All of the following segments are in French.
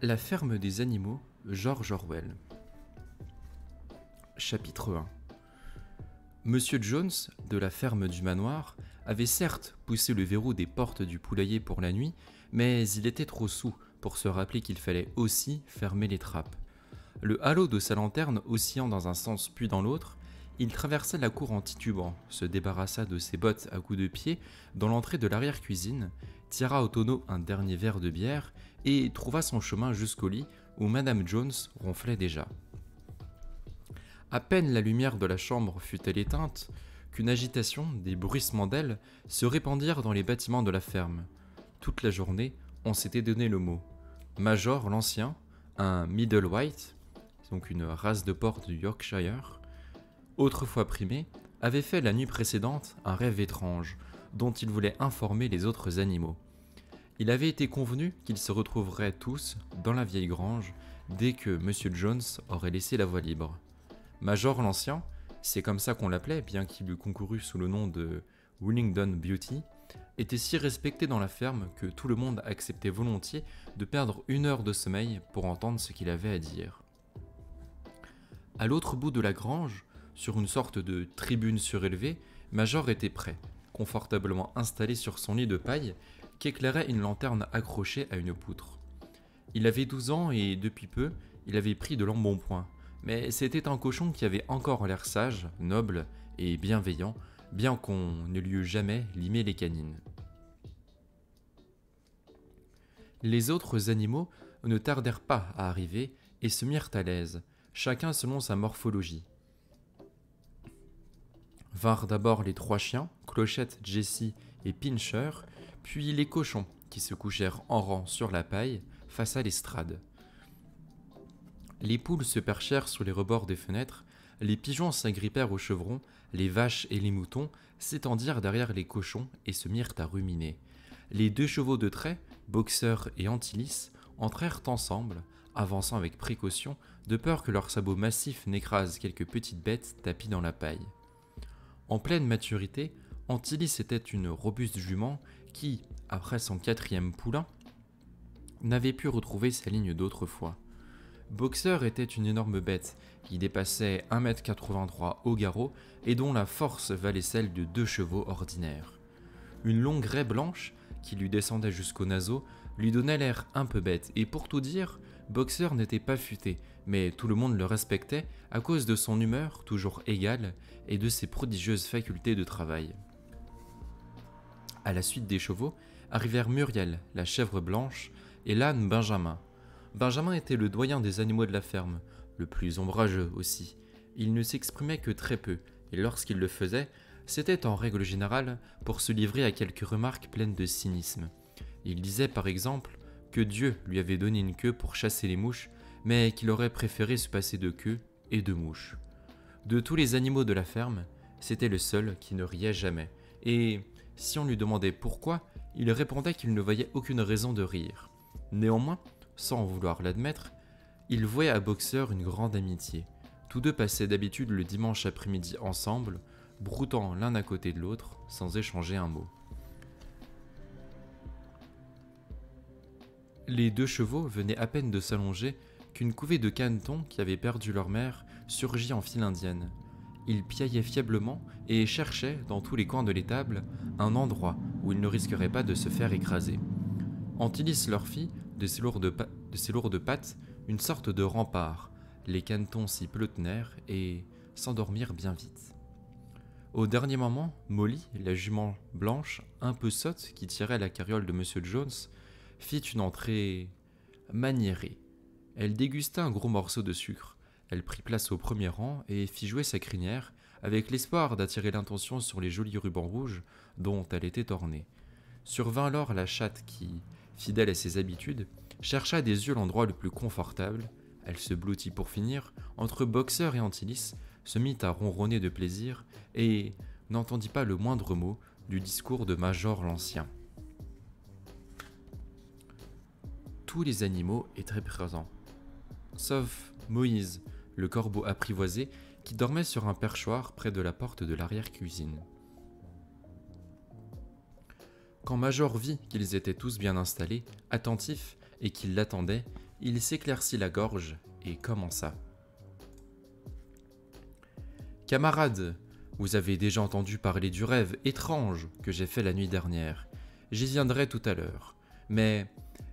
La ferme des animaux, George Orwell. Chapitre 1. Monsieur Jones, de la ferme du manoir, avait certes poussé le verrou des portes du poulailler pour la nuit, mais il était trop saoul pour se rappeler qu'il fallait aussi fermer les trappes. Le halo de sa lanterne oscillant dans un sens puis dans l'autre, il traversa la cour en titubant, se débarrassa de ses bottes à coups de pied dans l'entrée de l'arrière-cuisine, tira au tonneau un dernier verre de bière et trouva son chemin jusqu'au lit où Madame Jones ronflait déjà. À peine la lumière de la chambre fut-elle éteinte, qu'une agitation, des bruissements d'ailes, se répandirent dans les bâtiments de la ferme. Toute la journée, on s'était donné le mot. Major l'Ancien, un Middle White, donc une race de porc du Yorkshire, autrefois primé, avait fait la nuit précédente un rêve étrange, dont il voulait informer les autres animaux. Il avait été convenu qu'ils se retrouveraient tous dans la vieille grange dès que M. Jones aurait laissé la voie libre. Major l'Ancien, c'est comme ça qu'on l'appelait, bien qu'il eût concouru sous le nom de Willingdon Beauty, était si respecté dans la ferme que tout le monde acceptait volontiers de perdre 1 heure de sommeil pour entendre ce qu'il avait à dire. À l'autre bout de la grange, sur une sorte de tribune surélevée, Major était prêt, confortablement installé sur son lit de paille qu'éclairait une lanterne accrochée à une poutre. Il avait 12 ans et, depuis peu, il avait pris de l'embonpoint, mais c'était un cochon qui avait encore l'air sage, noble et bienveillant, bien qu'on ne lui eût jamais limé les canines. Les autres animaux ne tardèrent pas à arriver et se mirent à l'aise, chacun selon sa morphologie. Vinrent d'abord les 3 chiens, Clochette, Jessie et Pincher, puis les cochons qui se couchèrent en rang sur la paille face à l'estrade. Les poules se perchèrent sur les rebords des fenêtres, les pigeons s'agrippèrent aux chevrons, les vaches et les moutons s'étendirent derrière les cochons et se mirent à ruminer. Les 2 chevaux de trait, Boxer et Antilis, entrèrent ensemble, avançant avec précaution, de peur que leurs sabots massifs n'écrasent quelques petites bêtes tapies dans la paille. En pleine maturité, Antilis était une robuste jument qui, après son 4e poulain, n'avait pu retrouver sa ligne d'autrefois. Boxer était une énorme bête qui dépassait 1,83 m au garrot et dont la force valait celle de 2 chevaux ordinaires. Une longue raie blanche, qui lui descendait jusqu'aux naseaux, lui donnait l'air un peu bête et pour tout dire, Boxer n'était pas futé, mais tout le monde le respectait à cause de son humeur toujours égale et de ses prodigieuses facultés de travail. À la suite des chevaux, arrivèrent Muriel, la chèvre blanche, et l'âne Benjamin. Benjamin était le doyen des animaux de la ferme, le plus ombrageux aussi. Il ne s'exprimait que très peu, et lorsqu'il le faisait, c'était en règle générale pour se livrer à quelques remarques pleines de cynisme. Il disait par exemple que Dieu lui avait donné une queue pour chasser les mouches, mais qu'il aurait préféré se passer de queue et de mouches. De tous les animaux de la ferme, c'était le seul qui ne riait jamais, et si on lui demandait pourquoi, il répondait qu'il ne voyait aucune raison de rire. Néanmoins, sans vouloir l'admettre, il vouait à Boxer une grande amitié. Tous deux passaient d'habitude le dimanche après-midi ensemble, broutant l'un à côté de l'autre, sans échanger un mot. Les 2 chevaux venaient à peine de s'allonger qu'une couvée de canetons qui avaient perdu leur mère surgit en file indienne. Ils piaillaient fiablement et cherchaient, dans tous les coins de l'étable, un endroit où ils ne risqueraient pas de se faire écraser. Antilis leur fit, de ses lourdes pattes, une sorte de rempart. Les canetons s'y pelotonnèrent et s'endormirent bien vite. Au dernier moment, Molly, la jument blanche, un peu sotte qui tirait la carriole de M. Jones, fit une entrée maniérée. Elle dégusta un gros morceau de sucre. Elle prit place au premier rang et fit jouer sa crinière avec l'espoir d'attirer l'attention sur les jolis rubans rouges dont elle était ornée. Survint alors la chatte qui, fidèle à ses habitudes, chercha des yeux l'endroit le plus confortable. Elle se blottit pour finir entre Boxer et Antilis, se mit à ronronner de plaisir et n'entendit pas le moindre mot du discours de Major l'Ancien. Tous les animaux étaient présents, sauf Moïse, le corbeau apprivoisé qui dormait sur un perchoir près de la porte de l'arrière-cuisine. Quand Major vit qu'ils étaient tous bien installés, attentifs, et qu'ils l'attendaient, il s'éclaircit la gorge et commença. Camarades, vous avez déjà entendu parler du rêve étrange que j'ai fait la nuit dernière. J'y viendrai tout à l'heure. Mais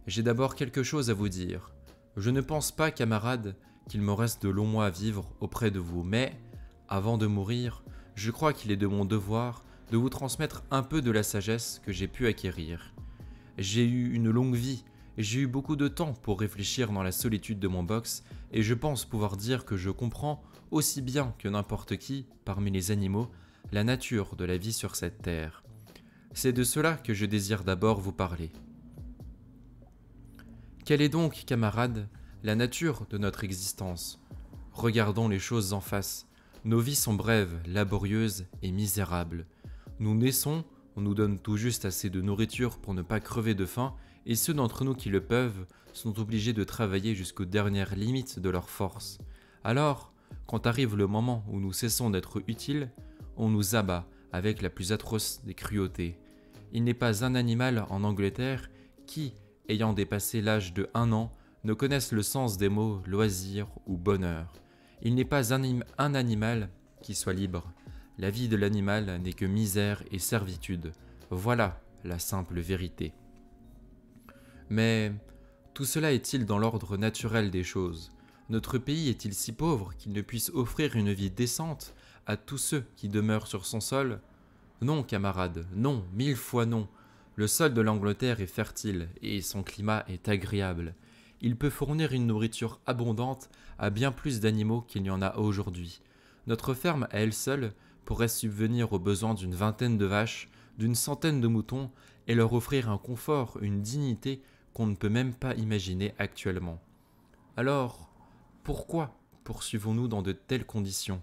j'ai d'abord quelque chose à vous dire. Je ne pense pas, camarades, qu'il me reste de longs mois à vivre auprès de vous, mais, avant de mourir, je crois qu'il est de mon devoir de vous transmettre un peu de la sagesse que j'ai pu acquérir. J'ai eu une longue vie, et j'ai eu beaucoup de temps pour réfléchir dans la solitude de mon box, et je pense pouvoir dire que je comprends, aussi bien que n'importe qui, parmi les animaux, la nature de la vie sur cette terre. C'est de cela que je désire d'abord vous parler. Quelle est donc, camarades, la nature de notre existence? Regardons les choses en face. Nos vies sont brèves, laborieuses et misérables. Nous naissons, on nous donne tout juste assez de nourriture pour ne pas crever de faim, et ceux d'entre nous qui le peuvent sont obligés de travailler jusqu'aux dernières limites de leur force. Alors, quand arrive le moment où nous cessons d'être utiles, on nous abat avec la plus atroce des cruautés. Il n'est pas un animal en Angleterre qui, ayant dépassé l'âge de 1 an, ne connaisse le sens des mots loisir ou bonheur. Il n'est pas un animal qui soit libre. La vie de l'animal n'est que misère et servitude. Voilà la simple vérité. Mais tout cela est-il dans l'ordre naturel des choses? Notre pays est-il si pauvre qu'il ne puisse offrir une vie décente à tous ceux qui demeurent sur son sol? Non, camarades, non, 1000 fois non. Le sol de l'Angleterre est fertile et son climat est agréable. Il peut fournir une nourriture abondante à bien plus d'animaux qu'il n'y en a aujourd'hui. Notre ferme à elle seule pourrait subvenir aux besoins d'une vingtaine de vaches, d'une centaine de moutons et leur offrir un confort, une dignité qu'on ne peut même pas imaginer actuellement. Alors, pourquoi poursuivons-nous dans de telles conditions?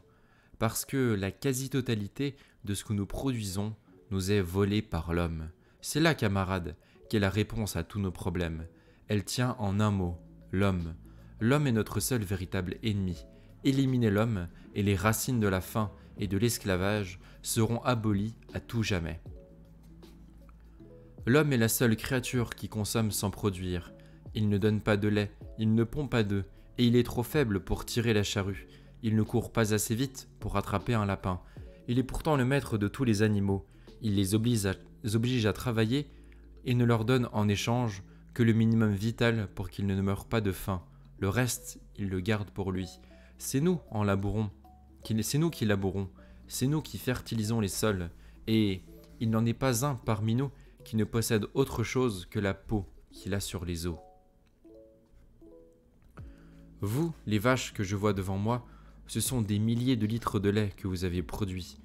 Parce que la quasi-totalité de ce que nous produisons nous est volée par l'homme. C'est là, camarades, qu'est la réponse à tous nos problèmes. Elle tient en un mot, l'homme. L'homme est notre seul véritable ennemi. Éliminer l'homme et les racines de la faim et de l'esclavage seront abolies à tout jamais. L'homme est la seule créature qui consomme sans produire. Il ne donne pas de lait, il ne pond pas d'œufs, et il est trop faible pour tirer la charrue. Il ne court pas assez vite pour attraper un lapin. Il est pourtant le maître de tous les animaux. Il les oblige à travailler et ne leur donne en échange que le minimum vital pour qu'ils ne meurent pas de faim. Le reste, il le garde pour lui. C'est nous qui labourons, c'est nous qui fertilisons les sols, et il n'en est pas un parmi nous qui ne possède autre chose que la peau qu'il a sur les os. Vous, les vaches que je vois devant moi, ce sont des milliers de litres de lait que vous avez produits.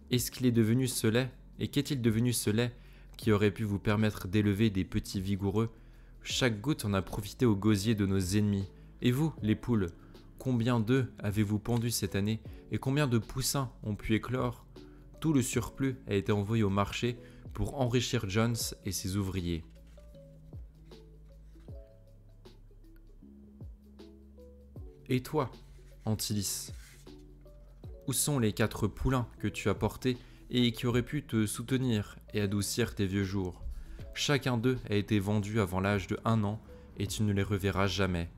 Est-ce qu'il est devenu ce lait, et qu'est-il devenu ce lait qui aurait pu vous permettre d'élever des petits vigoureux? Chaque goutte en a profité au gosier de nos ennemis. Et vous, les poules, combien d'œufs avez-vous pondus cette année, et combien de poussins ont pu éclore? Tout le surplus a été envoyé au marché pour enrichir Jones et ses ouvriers. Et toi, Antilis, où sont les 4 poulains que tu as portés et qui auraient pu te soutenir et adoucir tes vieux jours? Chacun d'eux a été vendu avant l'âge de 1 an et tu ne les reverras jamais.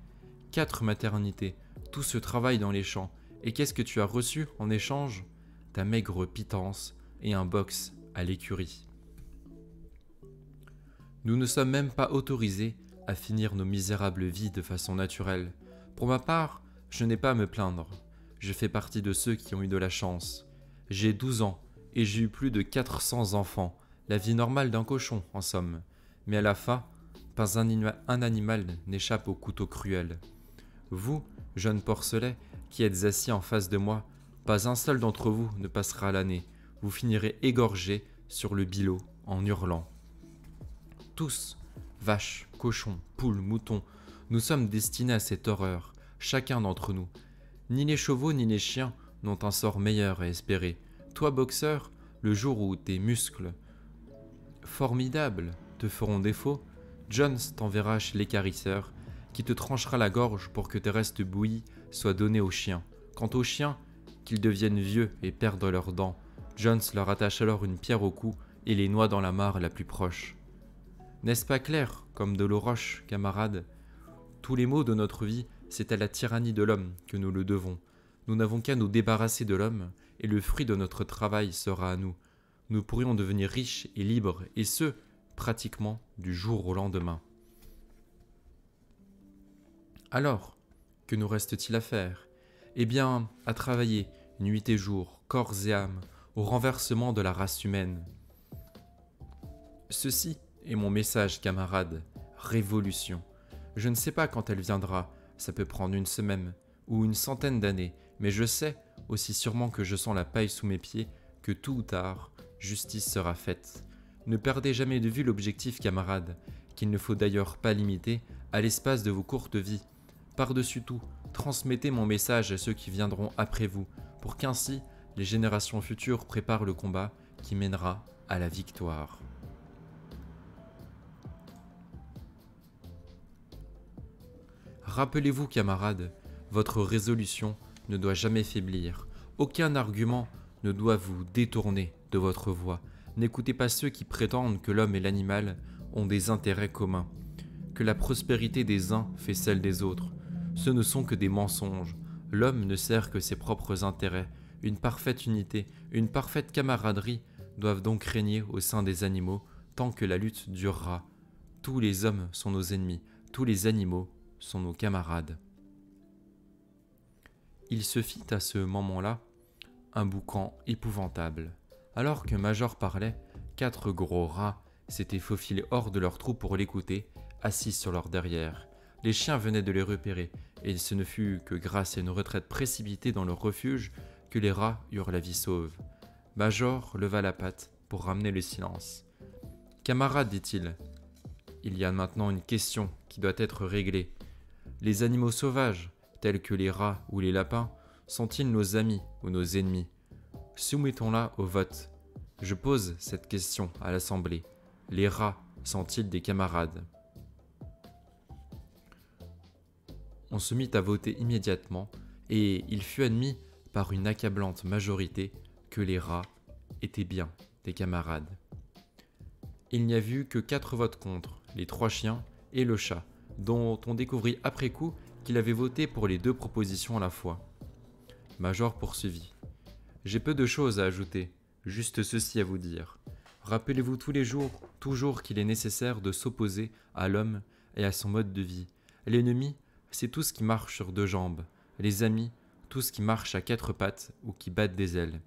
4 maternités, tout ce travail dans les champs, et qu'est-ce que tu as reçu en échange? Ta maigre pitance et un box à l'écurie. Nous ne sommes même pas autorisés à finir nos misérables vies de façon naturelle. Pour ma part, je n'ai pas à me plaindre. Je fais partie de ceux qui ont eu de la chance. J'ai 12 ans et j'ai eu plus de 400 enfants, la vie normale d'un cochon en somme. Mais à la fin, pas un animal n'échappe au couteau cruel. Vous, jeunes porcelets, qui êtes assis en face de moi, pas un seul d'entre vous ne passera l'année. Vous finirez égorgés sur le billot en hurlant. Tous, vaches, cochons, poules, moutons, nous sommes destinés à cette horreur, chacun d'entre nous. Ni les chevaux ni les chiens n'ont un sort meilleur à espérer. Toi, boxeur, le jour où tes muscles formidables te feront défaut, Jones t'enverra chez l'équarrisseur, qui te tranchera la gorge pour que tes restes bouillis soient donnés aux chiens. Quant aux chiens, qu'ils deviennent vieux et perdent leurs dents, Jones leur attache alors une pierre au cou et les noie dans la mare la plus proche. N'est-ce pas clair, comme de l'eau roche, camarade? Tous les maux de notre vie, c'est à la tyrannie de l'homme que nous le devons. Nous n'avons qu'à nous débarrasser de l'homme, et le fruit de notre travail sera à nous. Nous pourrions devenir riches et libres, et ce, pratiquement du jour au lendemain. Alors, que nous reste-t-il à faire? Eh bien, à travailler, nuit et jour, corps et âme, au renversement de la race humaine. Ceci est mon message, camarades. Révolution. Je ne sais pas quand elle viendra, ça peut prendre une semaine ou une centaine d'années, mais je sais, aussi sûrement que je sens la paille sous mes pieds, que tôt ou tard, justice sera faite. Ne perdez jamais de vue l'objectif, camarades, qu'il ne faut d'ailleurs pas limiter à l'espace de vos courtes vies. Par-dessus tout, transmettez mon message à ceux qui viendront après vous, pour qu'ainsi les générations futures préparent le combat qui mènera à la victoire. Rappelez-vous, camarades, votre résolution ne doit jamais faiblir. Aucun argument ne doit vous détourner de votre voie. N'écoutez pas ceux qui prétendent que l'homme et l'animal ont des intérêts communs, que la prospérité des uns fait celle des autres. Ce ne sont que des mensonges. L'homme ne sert que ses propres intérêts. Une parfaite unité, une parfaite camaraderie doivent donc régner au sein des animaux tant que la lutte durera. Tous les hommes sont nos ennemis, tous les animaux sont nos camarades. Il se fit à ce moment-là un boucan épouvantable. Alors que Major parlait, 4 gros rats s'étaient faufilés hors de leur trou pour l'écouter, assis sur leur derrière. Les chiens venaient de les repérer, et ce ne fut que grâce à une retraite précipitée dans leur refuge que les rats eurent la vie sauve. Major leva la patte pour ramener le silence. « Camarades, dit-il, il y a maintenant une question qui doit être réglée. Les animaux sauvages, tels que les rats ou les lapins, sont-ils nos amis ou nos ennemis? Soumettons-la au vote. Je pose cette question à l'Assemblée. Les rats sont-ils des camarades? » On se mit à voter immédiatement, et il fut admis par une accablante majorité que les rats étaient bien des camarades. Il n'y a vu que 4 votes contre, les 3 chiens et le chat, dont on découvrit après coup qu'il avait voté pour les 2 propositions à la fois. Major poursuivit. « J'ai peu de choses à ajouter, juste ceci à vous dire. Rappelez-vous tous les jours, toujours qu'il est nécessaire de s'opposer à l'homme et à son mode de vie. L'ennemi, c'est tout ce qui marche sur 2 jambes. Les amis, tout ce qui marche à 4 pattes ou qui battent des ailes.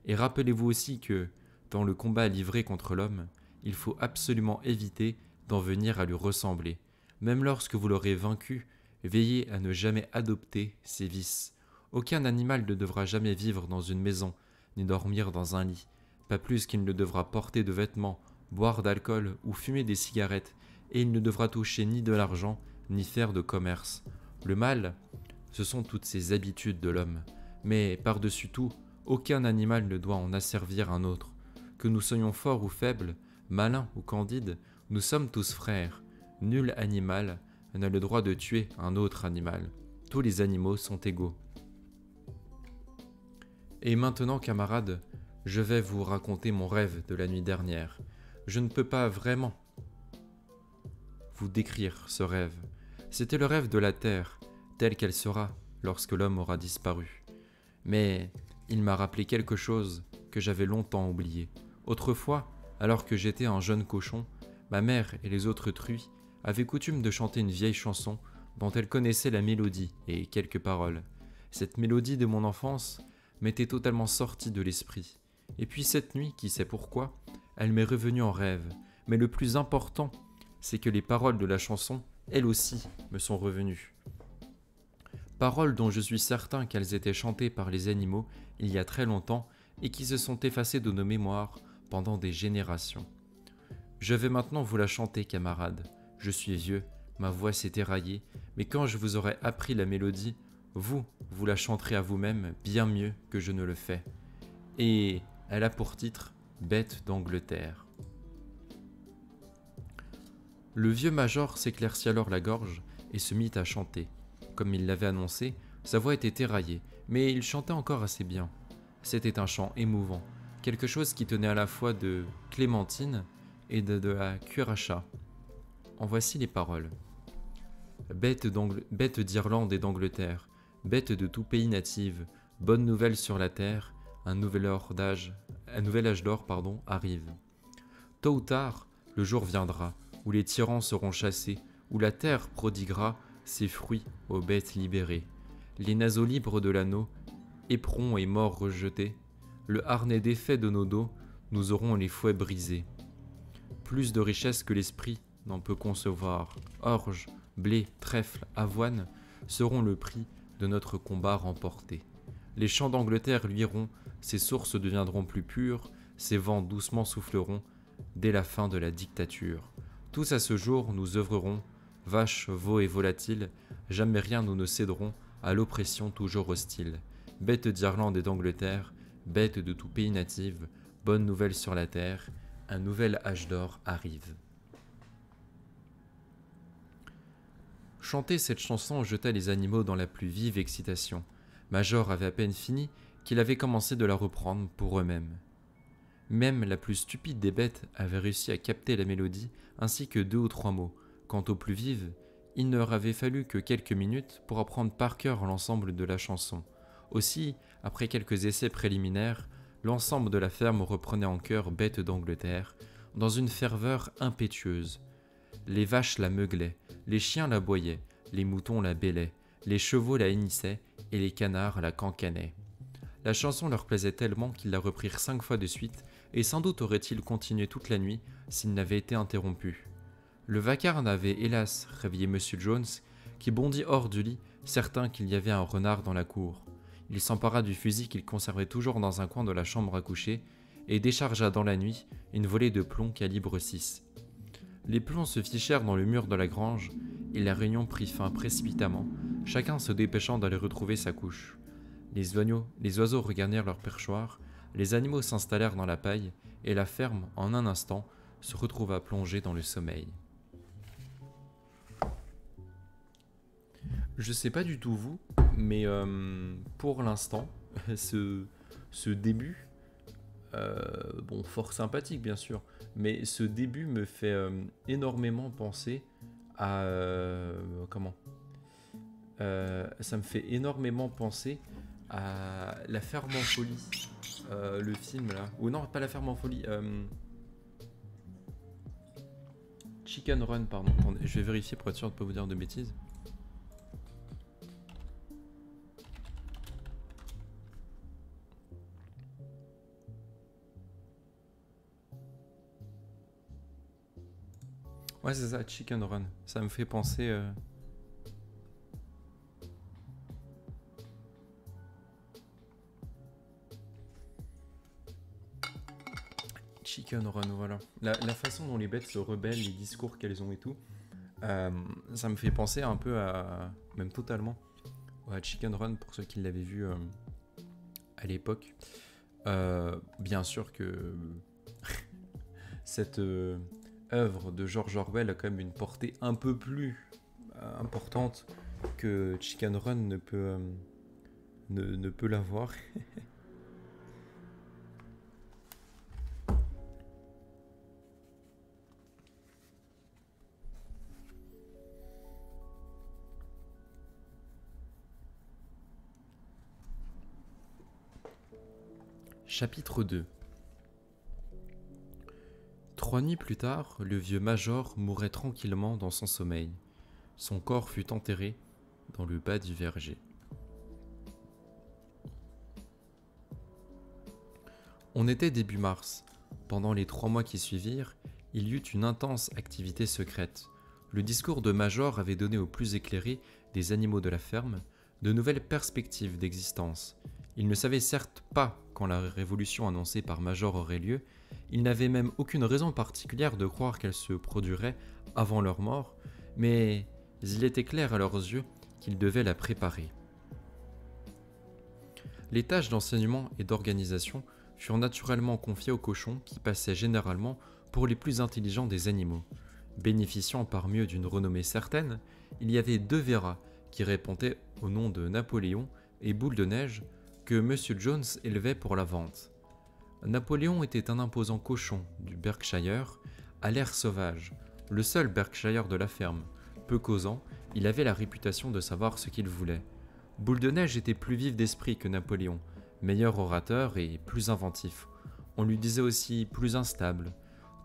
Et rappelez-vous aussi que, dans le combat livré contre l'homme, il faut absolument éviter d'en venir à lui ressembler. Même lorsque vous l'aurez vaincu, veillez à ne jamais adopter ses vices. Aucun animal ne devra jamais vivre dans une maison, ni dormir dans un lit, pas plus qu'il ne devra porter de vêtements, boire d'alcool ou fumer des cigarettes, et il ne devra toucher ni de l'argent, ni faire de commerce. Le mal, ce sont toutes ces habitudes de l'homme, mais par-dessus tout, aucun animal ne doit en asservir un autre. Que nous soyons forts ou faibles, malins ou candides, nous sommes tous frères. Nul animal n'a le droit de tuer un autre animal. Tous les animaux sont égaux. Et maintenant, camarades, je vais vous raconter mon rêve de la nuit dernière. Je ne peux pas vraiment vous décrire ce rêve. C'était le rêve de la terre, telle qu'elle sera lorsque l'homme aura disparu. Mais il m'a rappelé quelque chose que j'avais longtemps oublié. Autrefois, alors que j'étais un jeune cochon, ma mère et les autres truies avaient coutume de chanter une vieille chanson dont elles connaissaient la mélodie et quelques paroles. Cette mélodie de mon enfance m'était totalement sortie de l'esprit. Et puis cette nuit, qui sait pourquoi, elle m'est revenue en rêve. Mais le plus important, c'est que les paroles de la chanson, elles aussi, me sont revenues. Paroles dont je suis certain qu'elles étaient chantées par les animaux il y a très longtemps et qui se sont effacées de nos mémoires pendant des générations. Je vais maintenant vous la chanter, camarades. Je suis vieux, ma voix s'est éraillée, mais quand je vous aurai appris la mélodie, vous la chanterez à vous-même bien mieux que je ne le fais. Et elle a pour titre « Bête d'Angleterre ». Le vieux major s'éclaircit alors la gorge et se mit à chanter. Comme il l'avait annoncé, sa voix était éraillée, mais il chantait encore assez bien. C'était un chant émouvant, quelque chose qui tenait à la fois de Clémentine et de la cuiracha. En voici les paroles. Bêtes d'Irlande et d'Angleterre, bêtes de tout pays native, bonne nouvelle sur la terre, un nouvel âge d'or arrive. Tôt ou tard, le jour viendra, où les tyrans seront chassés, où la terre prodiguera ses fruits aux bêtes libérées. Les naseaux libres de l'anneau, éperons et morts rejetés, le harnais défait de nos dos, nous aurons les fouets brisés. Plus de richesses que l'esprit n'en peut concevoir, orge, blé, trèfle, avoine seront le prix de notre combat remporté. Les champs d'Angleterre luiront, ses sources deviendront plus pures, ses vents doucement souffleront dès la fin de la dictature. Tous à ce jour nous œuvrerons, vaches, veaux et volatiles, jamais rien nous ne céderons à l'oppression toujours hostile. Bêtes d'Irlande et d'Angleterre, bêtes de tout pays natif, bonne nouvelle sur la terre, un nouvel âge d'or arrive. Chanter cette chanson jeta les animaux dans la plus vive excitation. Major avait à peine fini qu'il avait commencé de la reprendre pour eux-mêmes. Même la plus stupide des bêtes avait réussi à capter la mélodie ainsi que 2 ou 3 mots. Quant aux plus vives, il ne leur avait fallu que quelques minutes pour apprendre par cœur l'ensemble de la chanson. Aussi, après quelques essais préliminaires, l'ensemble de la ferme reprenait en chœur Bêtes d'Angleterre, dans une ferveur impétueuse. Les vaches la meuglaient, les chiens la boyaient, les moutons la bêlaient, les chevaux la hennissaient et les canards la cancanaient. La chanson leur plaisait tellement qu'ils la reprirent 5 fois de suite, et sans doute aurait-il continué toute la nuit s'il n'avait été interrompu. Le vacarme avait hélas réveillé M. Jones, qui bondit hors du lit, certain qu'il y avait un renard dans la cour. Il s'empara du fusil qu'il conservait toujours dans un coin de la chambre à coucher, et déchargea dans la nuit une volée de plomb calibre 6. Les plombs se fichèrent dans le mur de la grange, et la réunion prit fin précipitamment, chacun se dépêchant d'aller retrouver sa couche. Les oiseaux regagnèrent leur perchoir, les animaux s'installèrent dans la paille, et la ferme, en un instant, se retrouva plongée dans le sommeil. Je sais pas du tout vous, mais pour l'instant, ce début, bon, fort sympathique bien sûr, mais ce début me fait énormément penser à... ça me fait énormément penser à La Ferme en Folie, le film là. Ou non, pas La Ferme en Folie, Chicken Run, pardon. Attendez, je vais vérifier pour être sûr de ne pas vous dire de bêtises. Ouais, c'est ça, Chicken Run. Ça me fait penser... Chicken Run, voilà. La façon dont les bêtes se rebellent, les discours qu'elles ont et tout, ça me fait penser un peu à... Même totalement à Chicken Run, pour ceux qui l'avaient vu à l'époque. Bien sûr que cette œuvre de George Orwell a quand même une portée un peu plus importante que Chicken Run ne peut l'avoir. Chapitre 2. 3 nuits plus tard, le vieux Major mourait tranquillement dans son sommeil. Son corps fut enterré dans le bas du verger. On était début mars. Pendant les 3 mois qui suivirent, il y eut une intense activité secrète. Le discours de Major avait donné aux plus éclairés des animaux de la ferme de nouvelles perspectives d'existence. Il ne savait certes pas quand la révolution annoncée par Major aurait lieu, il n'avait même aucune raison particulière de croire qu'elle se produirait avant leur mort, mais il était clair à leurs yeux qu'ils devaient la préparer. Les tâches d'enseignement et d'organisation furent naturellement confiées aux cochons qui passaient généralement pour les plus intelligents des animaux. Bénéficiant par mieux d'une renommée certaine, il y avait 2 Véras qui répondaient au nom de Napoléon et Boule de Neige que M. Jones élevait pour la vente. Napoléon était un imposant cochon du Berkshire, à l'air sauvage, le seul Berkshire de la ferme, peu causant Il avait la réputation de savoir ce qu'il voulait. Boule de Neige était plus vif d'esprit que Napoléon, meilleur orateur et plus inventif. On lui disait aussi plus instable.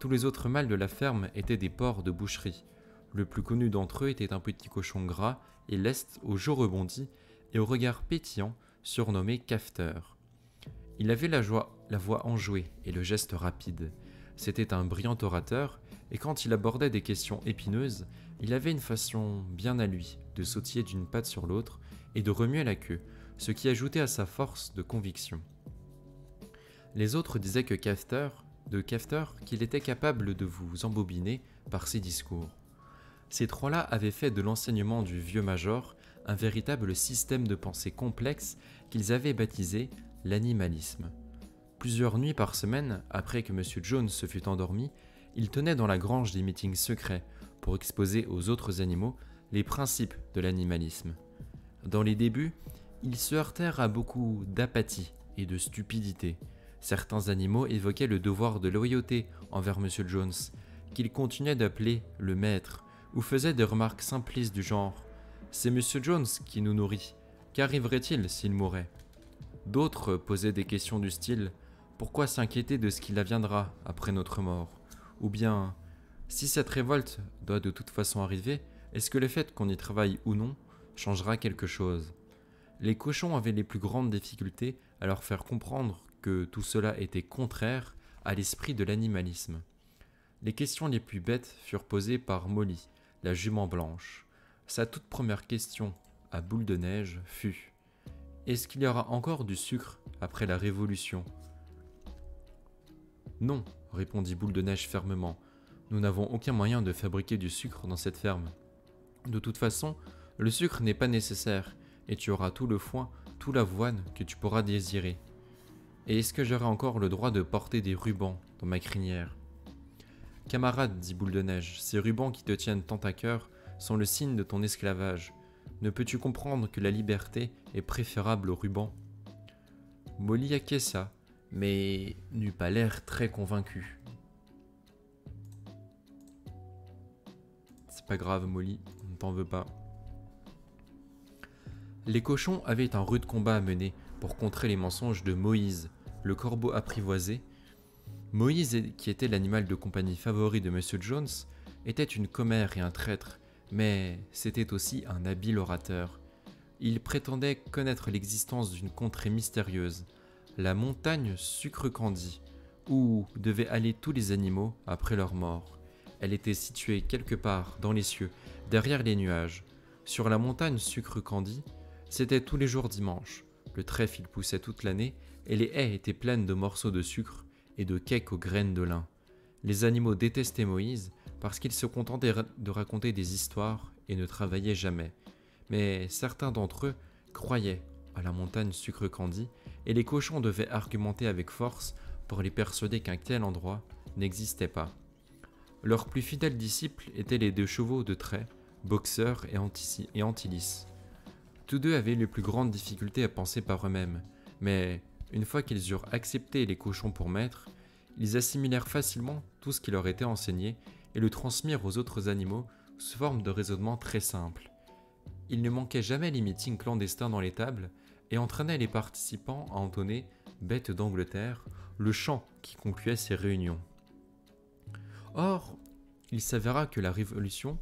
Tous les autres mâles de la ferme étaient des porcs de boucherie. Le plus connu d'entre eux était un petit cochon gras et leste aux joues rebondies et au regard pétillant, surnommé cafeteur. Il avait la voix enjouée et le geste rapide. C'était un brillant orateur, et quand il abordait des questions épineuses, il avait une façon bien à lui de sautiller d'une patte sur l'autre et de remuer la queue, ce qui ajoutait à sa force de conviction. Les autres disaient que Cafeteur qu'il était capable de vous embobiner par ses discours. Ces trois-là avaient fait de l'enseignement du vieux major un véritable système de pensée complexe qu'ils avaient baptisé l'animalisme. Plusieurs nuits par semaine, après que M. Jones se fût endormi, il tenait dans la grange des meetings secrets pour exposer aux autres animaux les principes de l'animalisme. Dans les débuts, ils se heurtèrent à beaucoup d'apathie et de stupidité. Certains animaux évoquaient le devoir de loyauté envers M. Jones, qu'il continuait d'appeler le maître, ou faisaient des remarques simplistes du genre « C'est M. Jones qui nous nourrit, qu'arriverait-il s'il mourait ?» D'autres posaient des questions du style « Pourquoi s'inquiéter de ce qu'il adviendra après notre mort ?» Ou bien « Si cette révolte doit de toute façon arriver, est-ce que le fait qu'on y travaille ou non changera quelque chose ?» Les cochons avaient les plus grandes difficultés à leur faire comprendre que tout cela était contraire à l'esprit de l'animalisme. Les questions les plus bêtes furent posées par Molly, la jument blanche. Sa toute première question à Boule de Neige fut « Est-ce qu'il y aura encore du sucre après la Révolution ?» « Non, » répondit Boule de Neige fermement. « Nous n'avons aucun moyen de fabriquer du sucre dans cette ferme. De toute façon, le sucre n'est pas nécessaire, et tu auras tout le foin, tout l'avoine que tu pourras désirer. Et est-ce que j'aurai encore le droit de porter des rubans dans ma crinière ?»« Camarade, dit Boule de Neige, ces rubans qui te tiennent tant à cœur sont le signe de ton esclavage. Ne peux-tu comprendre que la liberté est préférable au ruban ?» Molly acquiesça, mais n'eut pas l'air très convaincu. « C'est pas grave, Molly, on ne t'en veut pas. » Les cochons avaient un rude combat à mener pour contrer les mensonges de Moïse, le corbeau apprivoisé. Moïse, qui était l'animal de compagnie favori de M. Jones, était une commère et un traître, mais c'était aussi un habile orateur. Il prétendait connaître l'existence d'une contrée mystérieuse, la montagne Sucre Candy, où devaient aller tous les animaux après leur mort. Elle était située quelque part dans les cieux, derrière les nuages. Sur la montagne Sucre Candy, c'était tous les jours dimanche. Le trèfle y poussait toute l'année et les haies étaient pleines de morceaux de sucre et de cakes aux graines de lin. Les animaux détestaient Moïse parce qu'il se contentait de raconter des histoires et ne travaillait jamais. Mais certains d'entre eux croyaient à la montagne Sucre Candy et les cochons devaient argumenter avec force pour les persuader qu'un tel endroit n'existait pas. Leurs plus fidèles disciples étaient les deux chevaux de trait, Boxer et Antilis. Tous deux avaient les plus grandes difficultés à penser par eux-mêmes, mais une fois qu'ils eurent accepté les cochons pour maîtres, ils assimilèrent facilement tout ce qui leur était enseigné et le transmirent aux autres animaux sous forme de raisonnement très simple. Il ne manquait jamais les meetings clandestins dans les tables et entraînait les participants à entonner Bête d'Angleterre, le chant qui concluait ces réunions. Or, il s'avéra que la révolution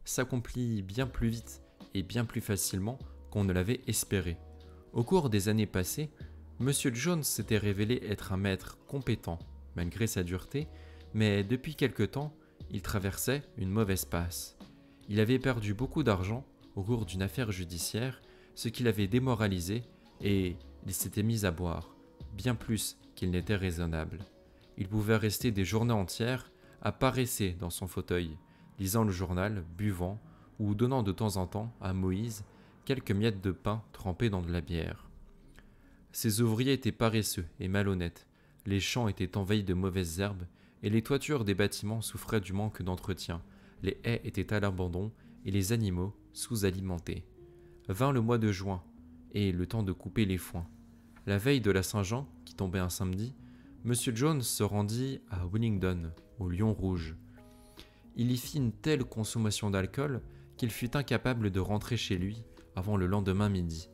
s'accomplit bien plus vite et bien plus facilement qu'on ne l'avait espéré. Au cours des années passées, M. Jones s'était révélé être un maître compétent, malgré sa dureté, mais depuis quelque temps, il traversait une mauvaise passe. Il avait perdu beaucoup d'argent au cours d'une affaire judiciaire, ce qui l'avait démoralisé, et il s'était mis à boire, bien plus qu'il n'était raisonnable. Il pouvait rester des journées entières à paresser dans son fauteuil, lisant le journal, buvant, ou donnant de temps en temps à Moïse quelques miettes de pain trempées dans de la bière. Ses ouvriers étaient paresseux et malhonnêtes, les champs étaient envahis de mauvaises herbes, et les toitures des bâtiments souffraient du manque d'entretien, les haies étaient à l'abandon, et les animaux sous-alimentés. Vint le mois de juin, et le temps de couper les foins. La veille de la Saint-Jean, qui tombait un samedi, M. Jones se rendit à Willingdon, au Lion Rouge. Il y fit une telle consommation d'alcool qu'il fut incapable de rentrer chez lui avant le lendemain midi.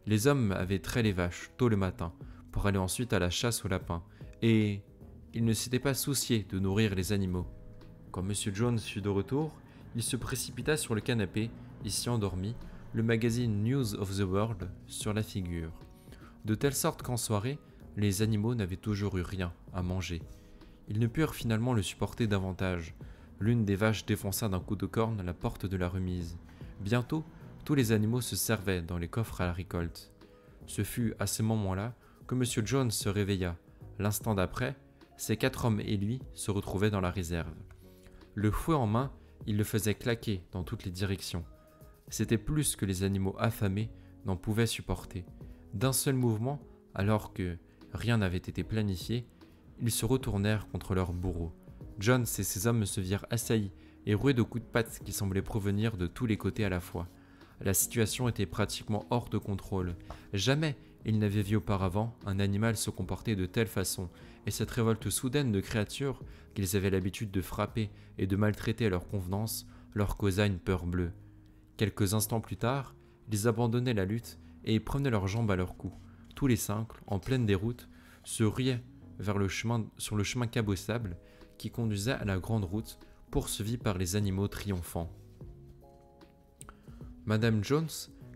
Les hommes avaient trait les vaches tôt le matin pour aller ensuite à la chasse aux lapins, et ils ne s'étaient pas souciés de nourrir les animaux. Quand M. Jones fut de retour, il se précipita sur le canapé et s'y endormit, le magazine News of the World sur la figure. De telle sorte qu'en soirée, les animaux n'avaient toujours eu rien à manger. Ils ne purent finalement le supporter davantage. L'une des vaches défonça d'un coup de corne la porte de la remise. Bientôt, tous les animaux se servaient dans les coffres à la récolte. Ce fut à ce moment-là que M. Jones se réveilla. L'instant d'après, ses 4 hommes et lui se retrouvaient dans la réserve. Le fouet en main, il le faisait claquer dans toutes les directions. C'était plus que les animaux affamés n'en pouvaient supporter. D'un seul mouvement, alors que rien n'avait été planifié, ils se retournèrent contre leur bourreau. Jones et ses hommes se virent assaillis et roués de coups de patte qui semblaient provenir de tous les côtés à la fois. La situation était pratiquement hors de contrôle. Jamais ils n'avaient vu auparavant un animal se comporter de telle façon, et cette révolte soudaine de créatures qu'ils avaient l'habitude de frapper et de maltraiter à leur convenance leur causa une peur bleue. Quelques instants plus tard, ils abandonnaient la lutte et prenaient leurs jambes à leur cou. Tous les 5, en pleine déroute, se ruaient sur le chemin cabossable qui conduisait à la grande route, poursuivi par les animaux triomphants. Madame Jones,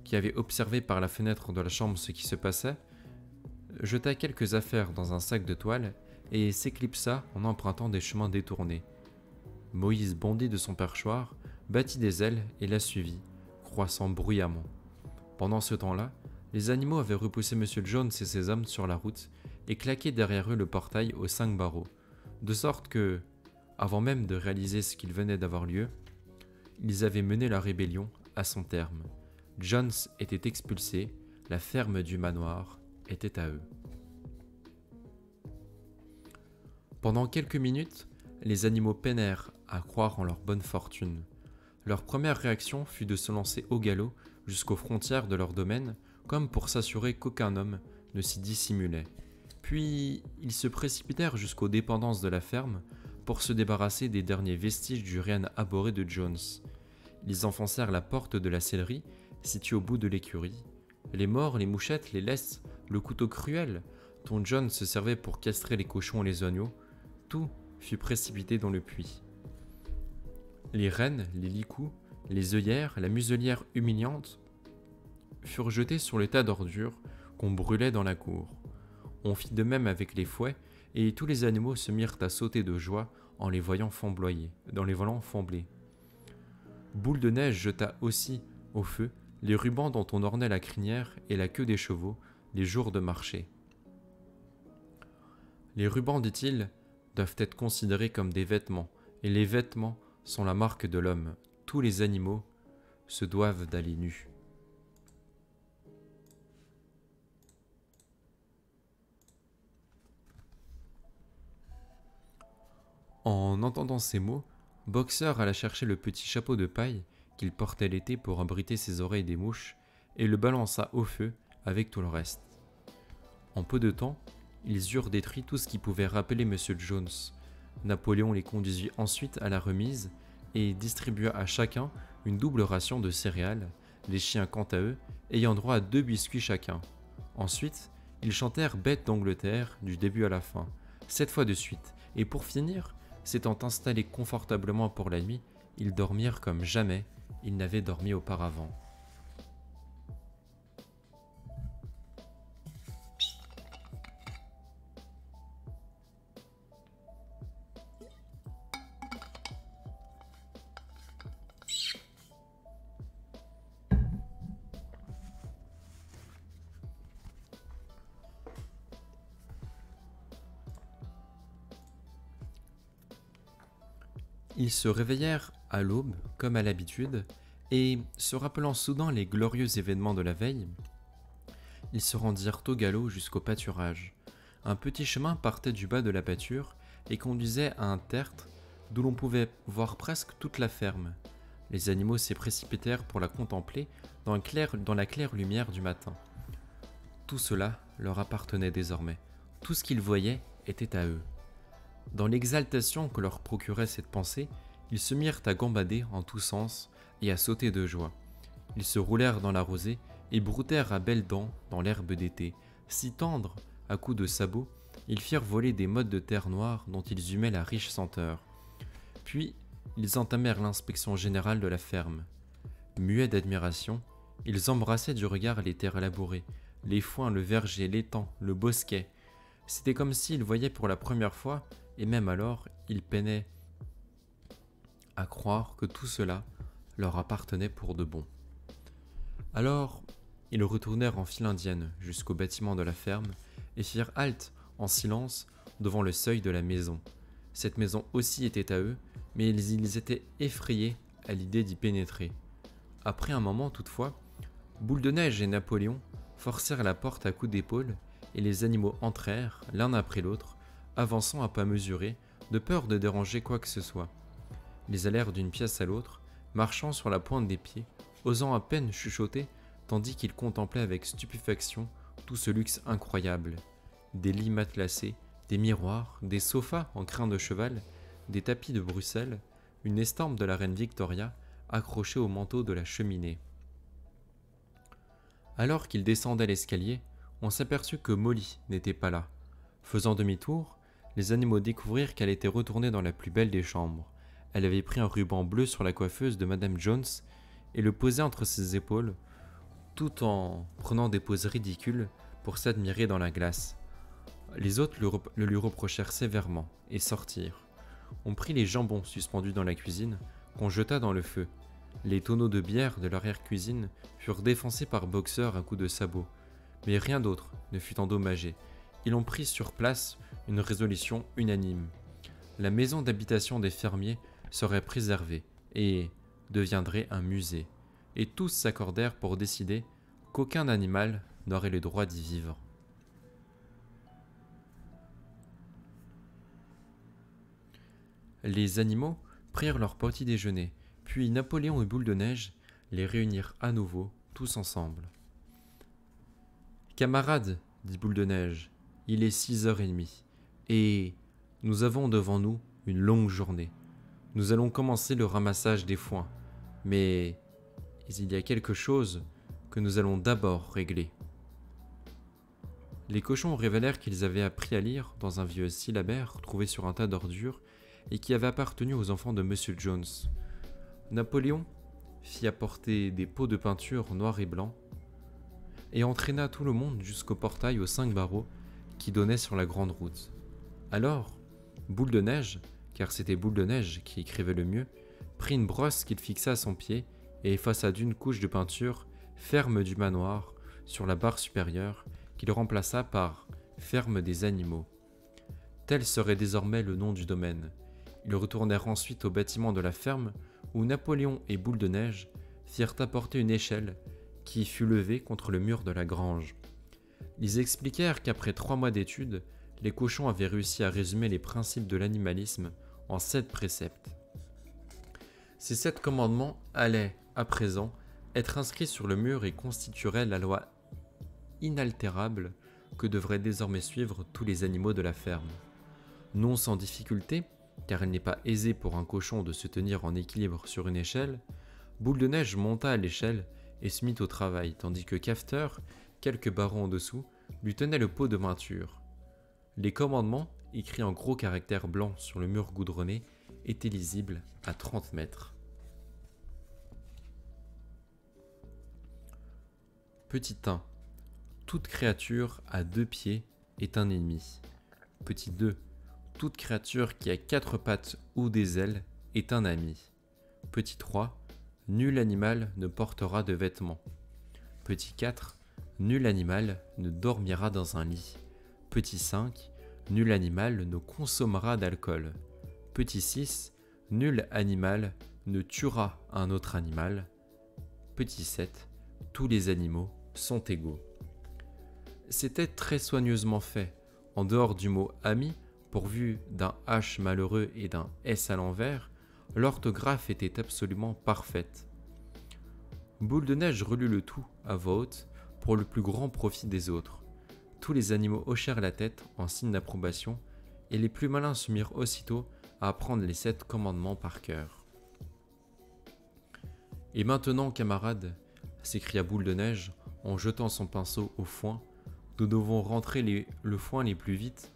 qui avait observé par la fenêtre de la chambre ce qui se passait, jeta quelques affaires dans un sac de toile et s'éclipsa en empruntant des chemins détournés. Moïse bondit de son perchoir, battit des ailes et la suivit, croissant bruyamment. Pendant ce temps-là, les animaux avaient repoussé M. Jones et ses hommes sur la route et claqué derrière eux le portail aux 5 barreaux, de sorte que, avant même de réaliser ce qu'il venait d'avoir lieu, ils avaient mené la rébellion à son terme. Jones était expulsé, la ferme du manoir était à eux. Pendant quelques minutes, les animaux peinèrent à croire en leur bonne fortune. Leur première réaction fut de se lancer au galop jusqu'aux frontières de leur domaine, comme pour s'assurer qu'aucun homme ne s'y dissimulait. Puis, ils se précipitèrent jusqu'aux dépendances de la ferme pour se débarrasser des derniers vestiges du renne abhorré de Jones. Ils enfoncèrent la porte de la sellerie, située au bout de l'écurie. Les morts, les mouchettes, les laisses, le couteau cruel dont John se servait pour castrer les cochons et les agneaux, tout fut précipité dans le puits. Les rennes, les licous, les œillères, la muselière humiliante furent jetés sur les tas d'ordures qu'on brûlait dans la cour. On fit de même avec les fouets, et tous les animaux se mirent à sauter de joie en les voyant flamboyer, dans les volants fomblés. Boule de Neige jeta aussi au feu les rubans dont on ornait la crinière et la queue des chevaux les jours de marché. Les rubans, dit-il, doivent être considérés comme des vêtements, et les vêtements sont la marque de l'homme. Tous les animaux se doivent d'aller nus. En entendant ces mots, Boxer alla chercher le petit chapeau de paille qu'il portait l'été pour abriter ses oreilles des mouches et le balança au feu avec tout le reste. En peu de temps, ils eurent détruit tout ce qui pouvait rappeler M. Jones. Napoléon les conduisit ensuite à la remise et distribua à chacun une double ration de céréales, les chiens quant à eux ayant droit à 2 biscuits chacun. Ensuite, ils chantèrent Bête d'Angleterre du début à la fin, 7 fois de suite, et pour finir, s'étant installés confortablement pour la nuit, ils dormirent comme jamais ils n'avaient dormi auparavant. Ils se réveillèrent à l'aube, comme à l'habitude, et, se rappelant soudain les glorieux événements de la veille, ils se rendirent au galop jusqu'au pâturage. Un petit chemin partait du bas de la pâture et conduisait à un tertre d'où l'on pouvait voir presque toute la ferme. Les animaux s'y précipitèrent pour la contempler dans la claire lumière du matin. Tout cela leur appartenait désormais. Tout ce qu'ils voyaient était à eux. Dans l'exaltation que leur procurait cette pensée, ils se mirent à gambader en tous sens et à sauter de joie. Ils se roulèrent dans la rosée et broutèrent à belles dents dans l'herbe d'été, si tendre, à coups de sabots, ils firent voler des mottes de terre noire dont ils humaient la riche senteur. Puis, ils entamèrent l'inspection générale de la ferme. Muets d'admiration, ils embrassaient du regard les terres labourées, les foins, le verger, l'étang, le bosquet. C'était comme s'ils voyaient pour la première fois, et même alors, ils peinaient à croire que tout cela leur appartenait pour de bon. Alors, ils retournèrent en file indienne jusqu'au bâtiment de la ferme et firent halte en silence devant le seuil de la maison. Cette maison aussi était à eux, mais ils étaient effrayés à l'idée d'y pénétrer. Après un moment toutefois, Boule de Neige et Napoléon forcèrent la porte à coups d'épaule et les animaux entrèrent, l'un après l'autre, avançant à pas mesurés, de peur de déranger quoi que ce soit. Ils allèrent d'une pièce à l'autre, marchant sur la pointe des pieds, osant à peine chuchoter, tandis qu'ils contemplaient avec stupéfaction tout ce luxe incroyable. Des lits matelassés, des miroirs, des sofas en crin de cheval, des tapis de Bruxelles, une estampe de la reine Victoria accrochée au manteau de la cheminée. Alors qu'ils descendaient l'escalier, on s'aperçut que Molly n'était pas là. Faisant demi-tour, les animaux découvrirent qu'elle était retournée dans la plus belle des chambres. Elle avait pris un ruban bleu sur la coiffeuse de Madame Jones et le posait entre ses épaules, tout en prenant des poses ridicules pour s'admirer dans la glace. Les autres le lui reprochèrent sévèrement et sortirent. On prit les jambons suspendus dans la cuisine, qu'on jeta dans le feu. Les tonneaux de bière de l'arrière-cuisine furent défoncés par Boxer à coups de sabot, mais rien d'autre ne fut endommagé. Ils ont pris sur place une résolution unanime. La maison d'habitation des fermiers serait préservée et deviendrait un musée, et tous s'accordèrent pour décider qu'aucun animal n'aurait le droit d'y vivre. Les animaux prirent leur petit déjeuner, puis Napoléon et Boule de Neige les réunirent à nouveau, tous ensemble. « Camarades, dit Boule de Neige, il est 6h30, et nous avons devant nous une longue journée. Nous allons commencer le ramassage des foins, mais il y a quelque chose que nous allons d'abord régler. » Les cochons révélèrent qu'ils avaient appris à lire dans un vieux syllabaire trouvé sur un tas d'ordures et qui avait appartenu aux enfants de Monsieur Jones. Napoléon fit apporter des pots de peinture noir et blanc et entraîna tout le monde jusqu'au portail aux 5 barreaux qui donnait sur la grande route. Alors, Boule de Neige, car c'était Boule de Neige qui écrivait le mieux, prit une brosse qu'il fixa à son pied et effaça d'une couche de peinture ferme du manoir sur la barre supérieure qu'il remplaça par ferme des animaux. Tel serait désormais le nom du domaine. Ils retournèrent ensuite au bâtiment de la ferme où Napoléon et Boule de Neige firent apporter une échelle qui fut levée contre le mur de la grange. Ils expliquèrent qu'après 3 mois d'études, les cochons avaient réussi à résumer les principes de l'animalisme en 7 préceptes. Ces 7 commandements allaient, à présent, être inscrits sur le mur et constitueraient la loi inaltérable que devraient désormais suivre tous les animaux de la ferme. Non sans difficulté, car il n'est pas aisé pour un cochon de se tenir en équilibre sur une échelle, Boule de Neige monta à l'échelle et se mit au travail, tandis que Cafeter, quelques barreaux en dessous, lui tenait le pot de peinture. Les commandements, écrits en gros caractères blancs sur le mur goudronné, étaient lisibles à 30 mètres. Petit 1. Toute créature à 2 pieds est un ennemi. Petit 2. Toute créature qui a 4 pattes ou des ailes est un ami. Petit 3. Nul animal ne portera de vêtements. Petit 4. Nul animal ne dormira dans un lit. Petit 5. Nul animal ne consommera d'alcool. Petit 6. Nul animal ne tuera un autre animal. Petit 7. Tous les animaux sont égaux. C'était très soigneusement fait, en dehors du mot « ami », pourvu d'un H malheureux et d'un S à l'envers, l'orthographe était absolument parfaite. Boule de Neige relut le tout à voix haute pour le plus grand profit des autres. Tous les animaux hochèrent la tête en signe d'approbation et les plus malins se mirent aussitôt à apprendre les 7 commandements par cœur. Et maintenant, camarades, s'écria Boule de Neige en jetant son pinceau au foin, nous devons rentrer le foin les plus vite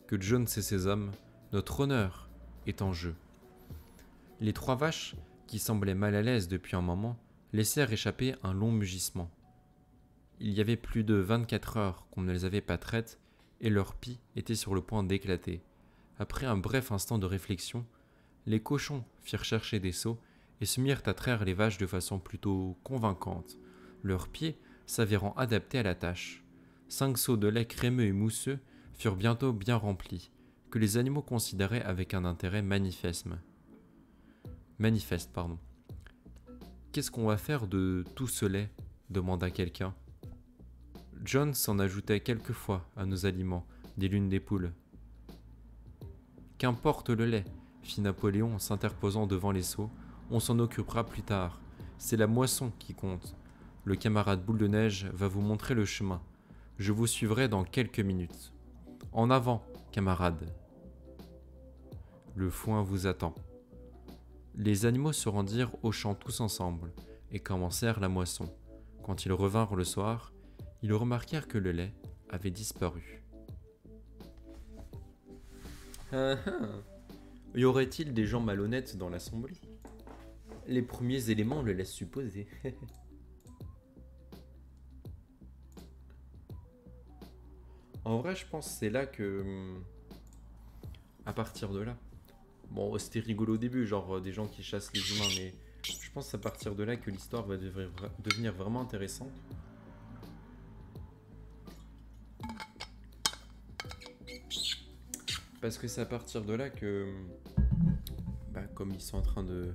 que Jones et ses hommes, notre honneur est en jeu. Les 3 vaches, qui semblaient mal à l'aise depuis un moment, laissèrent échapper un long mugissement. Il y avait plus de 24 heures qu'on ne les avait pas traites et leur pie était sur le point d'éclater. Après un bref instant de réflexion, les cochons firent chercher des seaux et se mirent à traire les vaches de façon plutôt convaincante, leurs pieds s'avérant adaptés à la tâche. 5 seaux de lait crémeux et mousseux furent bientôt bien remplis, que les animaux considéraient avec un intérêt manifeste. Qu'est-ce qu'on va faire de tout ce lait ? Demanda quelqu'un. Jones en ajoutait quelquefois à nos aliments, dit l'une des poules. Qu'importe le lait, fit Napoléon en s'interposant devant les seaux, on s'en occupera plus tard. C'est la moisson qui compte. Le camarade Boule de Neige va vous montrer le chemin. Je vous suivrai dans quelques minutes. En avant, camarades. Le foin vous attend. Les animaux se rendirent au champ tous ensemble et commencèrent la moisson. Quand ils revinrent le soir, ils remarquèrent que le lait avait disparu. Y aurait-il des gens malhonnêtes dans l'assemblée ? Les premiers éléments le laissent supposer. En vrai, je pense que c'est là que... À partir de là... Bon, c'était rigolo au début, genre des gens qui chassent les humains, mais je pense que c'est à partir de là que l'histoire va devenir vraiment intéressante. Parce que c'est à partir de là que... comme ils sont en train de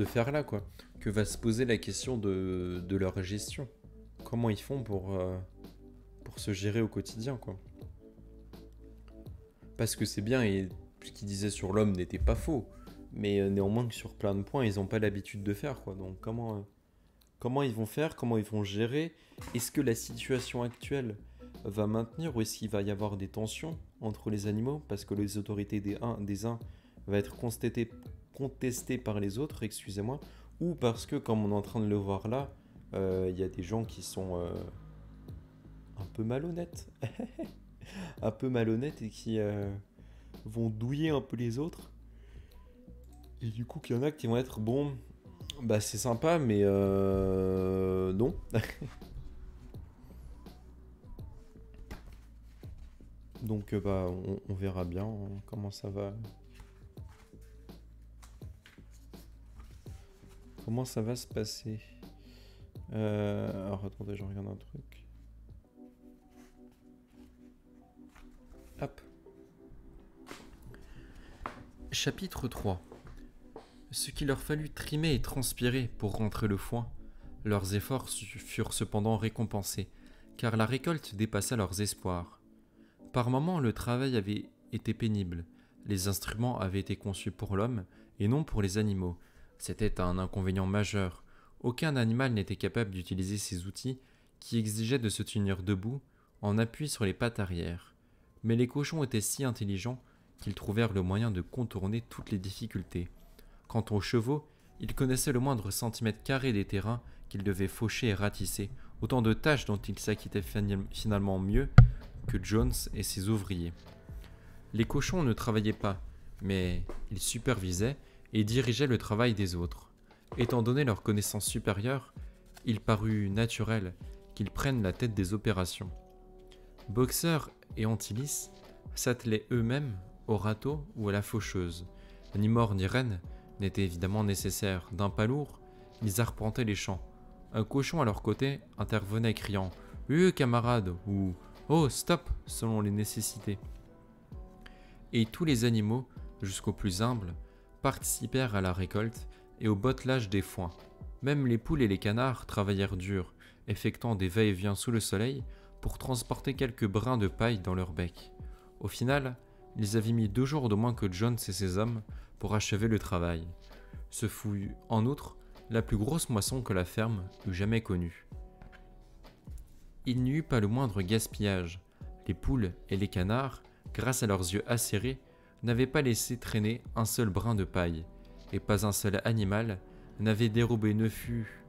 faire là, quoi, que va se poser la question de leur gestion. Comment ils font pour se gérer au quotidien, quoi. Parce que c'est bien, et ce qu'ils disaient sur l'homme n'était pas faux, mais néanmoins que sur plein de points, ils n'ont pas l'habitude de faire, quoi. Donc comment ils vont faire, comment ils vont gérer? Est-ce que la situation actuelle va maintenir ou est-ce qu'il va y avoir des tensions entre les animaux parce que les autorités des uns va être contestées par les autres, excusez-moi, ou parce que, comme on est en train de le voir là, il y a des gens qui sont un peu malhonnêtes. Un peu malhonnêtes et qui vont douiller un peu les autres. Et du coup, qu'il y en a qui vont être, bon, bah c'est sympa, mais non. Donc on verra bien comment ça va. Comment ça va se passer. Alors attendez, je regarde un truc. Hop. Chapitre 3. Ce qu'il leur fallut trimer et transpirer pour rentrer le foin, leurs efforts furent cependant récompensés, car la récolte dépassa leurs espoirs. Par moments, le travail avait été pénible. Les instruments avaient été conçus pour l'homme et non pour les animaux. C'était un inconvénient majeur. Aucun animal n'était capable d'utiliser ces outils qui exigeaient de se tenir debout en appui sur les pattes arrière. Mais les cochons étaient si intelligents qu'ils trouvèrent le moyen de contourner toutes les difficultés. Quant aux chevaux, ils connaissaient le moindre centimètre carré des terrains qu'ils devaient faucher et ratisser, autant de tâches dont ils s'acquittaient finalement mieux que Jones et ses ouvriers. Les cochons ne travaillaient pas, mais ils supervisaient et dirigeaient le travail des autres. Étant donné leur connaissance supérieure, il parut naturel qu'ils prennent la tête des opérations. Boxer et Antilis s'attelaient eux-mêmes au râteau ou à la faucheuse. Ni mort ni reine n'était évidemment nécessaire. D'un pas lourd, ils arpentaient les champs. Un cochon à leur côté intervenait criant « camarade » ou « Oh, stop » selon les nécessités. Et tous les animaux, jusqu'aux plus humbles, participèrent à la récolte et au bottelage des foins. Même les poules et les canards travaillèrent dur, effectuant des va-et-vient sous le soleil pour transporter quelques brins de paille dans leur bec. Au final, ils avaient mis 2 jours de moins que Jones et ses hommes pour achever le travail. Ce fut, en outre, la plus grosse moisson que la ferme eût jamais connue. Il n'y eut pas le moindre gaspillage. Les poules et les canards, grâce à leurs yeux acérés, n'avaient pas laissé traîner un seul brin de paille, et pas un seul animal n'avait dérobé ne fut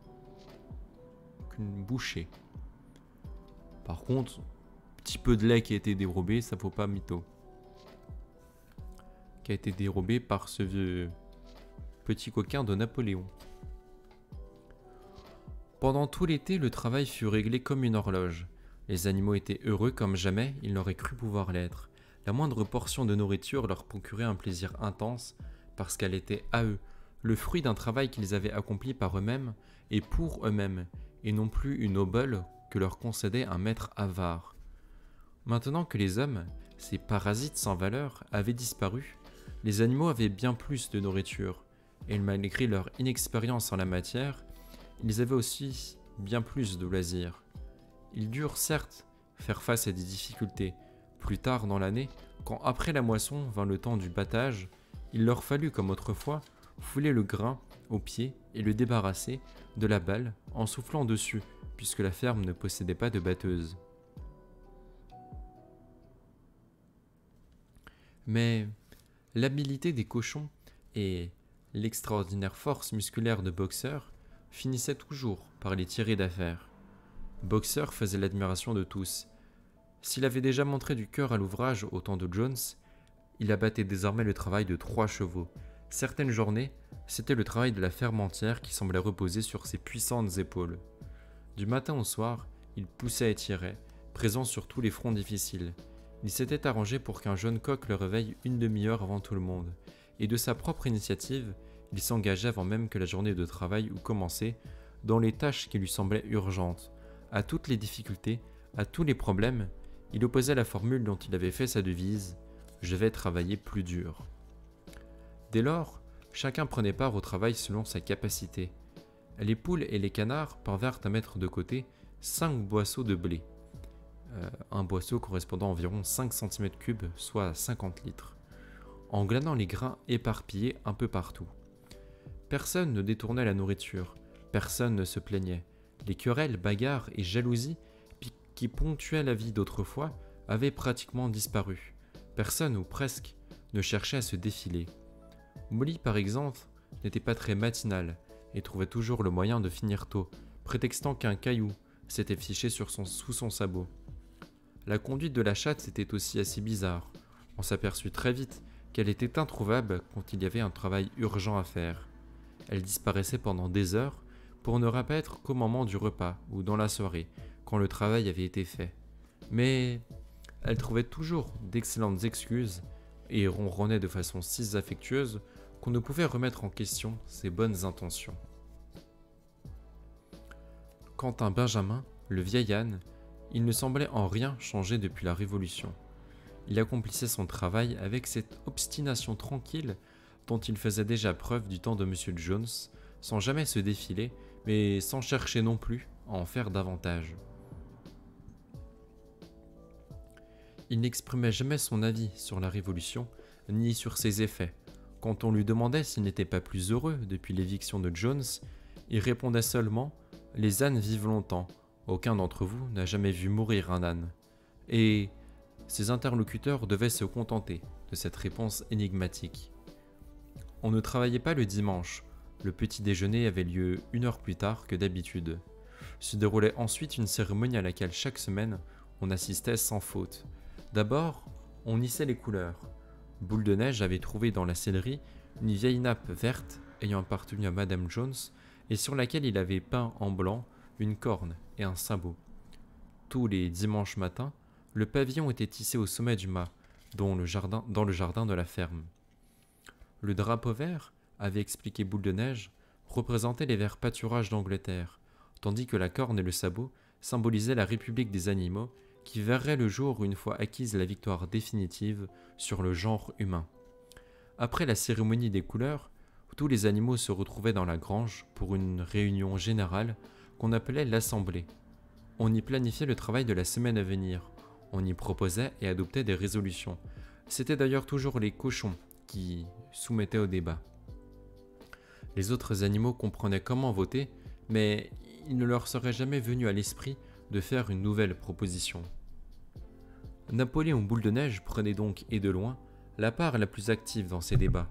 qu'une bouchée. Par contre, petit peu de lait qui a été dérobé, ça faut pas mytho. Qui a été dérobé par ce vieux petit coquin de Napoléon. Pendant tout l'été, le travail fut réglé comme une horloge. Les animaux étaient heureux comme jamais ils n'auraient cru pouvoir l'être. La moindre portion de nourriture leur procurait un plaisir intense parce qu'elle était à eux, le fruit d'un travail qu'ils avaient accompli par eux-mêmes et pour eux-mêmes, et non plus une obole que leur concédait un maître avare. Maintenant que les hommes, ces parasites sans valeur, avaient disparu, les animaux avaient bien plus de nourriture, et malgré leur inexpérience en la matière, ils avaient aussi bien plus de loisirs. Ils durent certes faire face à des difficultés. Plus tard dans l'année, quand après la moisson vint le temps du battage, il leur fallut, comme autrefois, fouler le grain au pied et le débarrasser de la balle en soufflant dessus, puisque la ferme ne possédait pas de batteuse. Mais l'habileté des cochons et l'extraordinaire force musculaire de Boxer finissaient toujours par les tirer d'affaire. Boxer faisait l'admiration de tous. S'il avait déjà montré du cœur à l'ouvrage au temps de Jones, il abattait désormais le travail de 3 chevaux. Certaines journées, c'était le travail de la ferme entière qui semblait reposer sur ses puissantes épaules. Du matin au soir, il poussait et tirait, présent sur tous les fronts difficiles. Il s'était arrangé pour qu'un jeune coq le réveille une demi-heure avant tout le monde, et de sa propre initiative, il s'engageait avant même que la journée de travail eût commencé, dans les tâches qui lui semblaient urgentes. À toutes les difficultés, à tous les problèmes, il opposait la formule dont il avait fait sa devise « Je vais travailler plus dur ». Dès lors, chacun prenait part au travail selon sa capacité. Les poules et les canards parvinrent à mettre de côté 5 boisseaux de blé, un boisseau correspondant à environ 5 cm3, soit 50 litres, en glanant les grains éparpillés un peu partout. Personne ne détournait la nourriture, personne ne se plaignait. Les querelles, bagarres et jalousies qui ponctuaient la vie d'autrefois avaient pratiquement disparu. Personne, ou presque, ne cherchait à se défiler. Molly, par exemple, n'était pas très matinale et trouvait toujours le moyen de finir tôt, prétextant qu'un caillou s'était fiché sous son sabot. La conduite de la chatte était aussi assez bizarre. On s'aperçut très vite qu'elle était introuvable quand il y avait un travail urgent à faire. Elle disparaissait pendant des heures pour ne réapparaître qu'au moment du repas ou dans la soirée, quand le travail avait été fait. Mais elle trouvait toujours d'excellentes excuses et ronronnait de façon si affectueuse qu'on ne pouvait remettre en question ses bonnes intentions. Quant à Benjamin, le vieil âne, il ne semblait en rien changer depuis la Révolution. Il accomplissait son travail avec cette obstination tranquille dont il faisait déjà preuve du temps de M. Jones, sans jamais se défiler, mais sans chercher non plus à en faire davantage. Il n'exprimait jamais son avis sur la Révolution, ni sur ses effets. Quand on lui demandait s'il n'était pas plus heureux depuis l'éviction de Jones, il répondait seulement « Les ânes vivent longtemps, aucun d'entre vous n'a jamais vu mourir un âne ». Et ses interlocuteurs devaient se contenter de cette réponse énigmatique. On ne travaillait pas le dimanche, le petit déjeuner avait lieu 1 heure plus tard que d'habitude. Se déroulait ensuite une cérémonie à laquelle chaque semaine on assistait sans faute. D'abord, on hissait les couleurs. Boule de Neige avait trouvé dans la sellerie une vieille nappe verte ayant appartenu à Madame Jones et sur laquelle il avait peint en blanc une corne et un sabot. Tous les dimanches matins, le pavillon était tissé au sommet du mât, dans le jardin de la ferme. Le drapeau vert, avait expliqué Boule de Neige, représentait les verts pâturages d'Angleterre, tandis que la corne et le sabot symbolisaient la République des animaux qui verrait le jour une fois acquise la victoire définitive sur le genre humain. Après la cérémonie des couleurs, tous les animaux se retrouvaient dans la grange pour une réunion générale qu'on appelait l'Assemblée. On y planifiait le travail de la semaine à venir, on y proposait et adoptait des résolutions. C'était d'ailleurs toujours les cochons qui soumettaient au débat. Les autres animaux comprenaient comment voter, mais il ne leur serait jamais venu à l'esprit de faire une nouvelle proposition. Napoléon Boule de Neige prenait donc, et de loin, la part la plus active dans ces débats.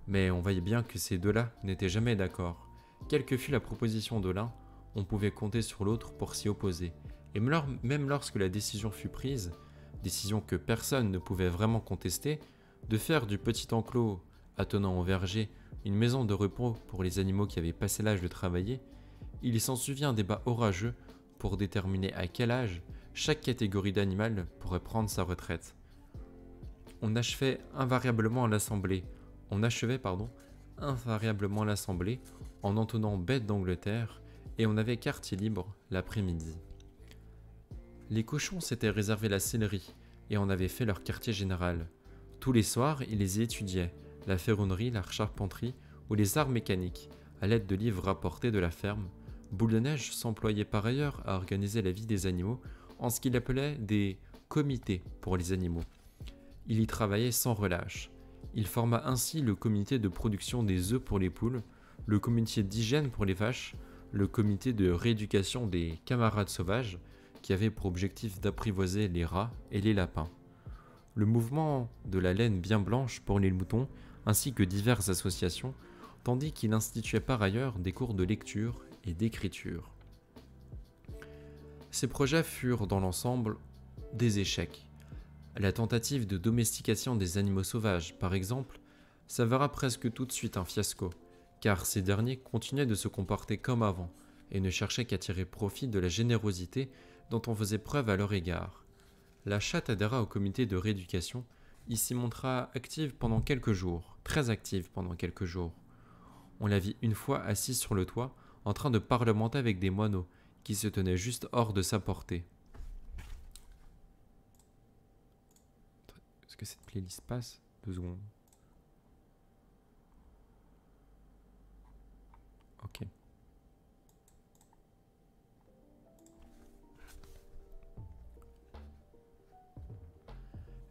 Mais on voyait bien que ces deux-là n'étaient jamais d'accord, Quelle que fût la proposition de l'un, on pouvait compter sur l'autre pour s'y opposer. Et même lorsque la décision fut prise, décision que personne ne pouvait vraiment contester, de faire du petit enclos attenant au verger une maison de repos pour les animaux qui avaient passé l'âge de travailler, il s'ensuivit un débat orageux pour déterminer à quel âge chaque catégorie d'animal pourrait prendre sa retraite. On achevait invariablement l'assemblée, en entonnant bêtes d'Angleterre et on avait quartier libre l'après-midi. Les cochons s'étaient réservé la sellerie et en avaient fait leur quartier général. Tous les soirs, ils les étudiaient, la ferronnerie, la charpenterie ou les arts mécaniques, à l'aide de livres rapportés de la ferme. Boule de Neige s'employait par ailleurs à organiser la vie des animaux en ce qu'il appelait des comités pour les animaux. Il y travaillait sans relâche. Il forma ainsi le comité de production des œufs pour les poules, le comité d'hygiène pour les vaches, le comité de rééducation des camarades sauvages, qui avait pour objectif d'apprivoiser les rats et les lapins. Le mouvement de la laine bien blanche pour les moutons, ainsi que diverses associations, tandis qu'il instituait par ailleurs des cours de lecture et d'écriture. Ces projets furent dans l'ensemble des échecs. La tentative de domestication des animaux sauvages, par exemple, s'avéra presque tout de suite un fiasco, car ces derniers continuaient de se comporter comme avant et ne cherchaient qu'à tirer profit de la générosité dont on faisait preuve à leur égard. La chatte adhéra au comité de rééducation, il s'y montra active pendant quelques jours, très active pendant quelques jours. On la vit une fois assise sur le toit, en train de parlementer avec des moineaux, qui se tenaient juste hors de sa portée. Est-ce que cette playlist passe? 2 secondes. Ok.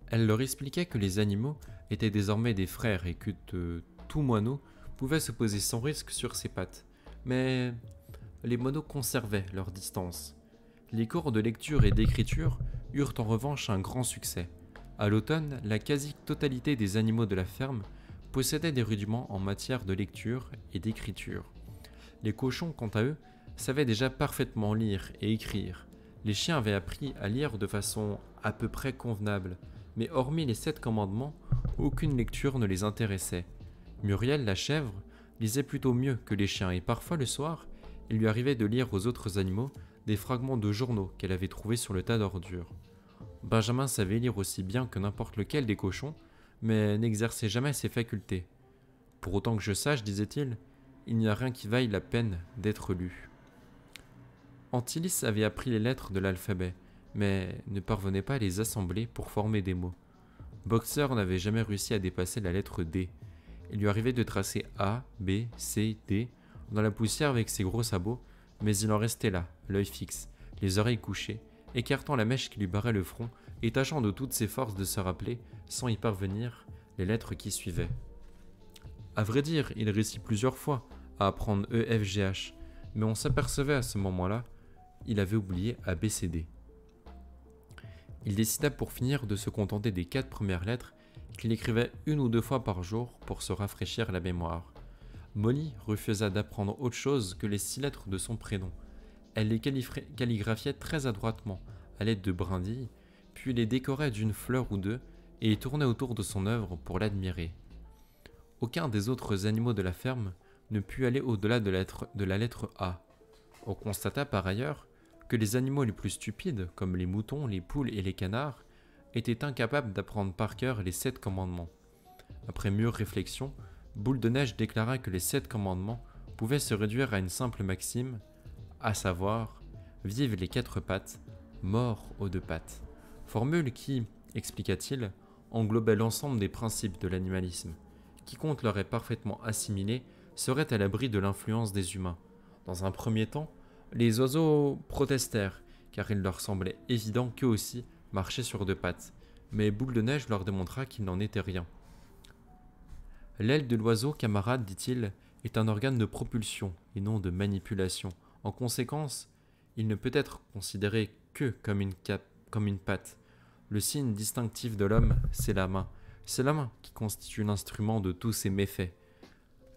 Elle leur expliquait que les animaux étaient désormais des frères et que tout moineau pouvait se poser sans risque sur ses pattes. Mais les moineaux conservaient leur distance. Les cours de lecture et d'écriture eurent en revanche un grand succès. À l'automne, la quasi-totalité des animaux de la ferme possédaient des rudiments en matière de lecture et d'écriture. Les cochons, quant à eux, savaient déjà parfaitement lire et écrire. Les chiens avaient appris à lire de façon à peu près convenable, mais hormis les 7 commandements, aucune lecture ne les intéressait. Muriel, la chèvre, lisait plutôt mieux que les chiens et parfois le soir, il lui arrivait de lire aux autres animaux des fragments de journaux qu'elle avait trouvés sur le tas d'ordures. Benjamin savait lire aussi bien que n'importe lequel des cochons, mais n'exerçait jamais ses facultés. Pour autant que je sache, disait-il, il n'y a rien qui vaille la peine d'être lu. Antilis avait appris les lettres de l'alphabet, mais ne parvenait pas à les assembler pour former des mots. Boxer n'avait jamais réussi à dépasser la lettre D. Il lui arrivait de tracer A, B, C, D dans la poussière avec ses gros sabots, mais il en restait là, l'œil fixe, les oreilles couchées, écartant la mèche qui lui barrait le front et tâchant de toutes ses forces de se rappeler, sans y parvenir, les lettres qui suivaient. À vrai dire, il réussit plusieurs fois à apprendre E, F, G, H, mais on s'apercevait à ce moment-là, il avait oublié A, B, C, D. Il décida pour finir de se contenter des 4 premières lettres qu'il écrivait 1 ou 2 fois par jour pour se rafraîchir la mémoire. Molly refusa d'apprendre autre chose que les 6 lettres de son prénom. Elle les calligraphiait très adroitement, à l'aide de brindilles, puis les décorait d'une fleur ou deux et tournait autour de son œuvre pour l'admirer. Aucun des autres animaux de la ferme ne put aller au-delà de la lettre A. On constata par ailleurs que les animaux les plus stupides, comme les moutons, les poules et les canards, étaient incapables d'apprendre par cœur les 7 commandements. Après mûre réflexion, Boule de Neige déclara que les 7 commandements pouvaient se réduire à une simple maxime, à savoir « Vive les 4 pattes, mort aux 2 pattes ». Formule qui, expliqua-t-il, englobait l'ensemble des principes de l'animalisme. Quiconque l'aurait parfaitement assimilé serait à l'abri de l'influence des humains. Dans un premier temps, les oiseaux protestèrent, car il leur semblait évident qu'eux aussi marchaient sur 2 pattes, mais Boule de Neige leur démontra qu'il n'en était rien. L'aile de l'oiseau, camarade, dit-il, est un organe de propulsion et non de manipulation. En conséquence, il ne peut être considéré que comme une patte. Le signe distinctif de l'homme, c'est la main. C'est la main qui constitue l'instrument de tous ses méfaits.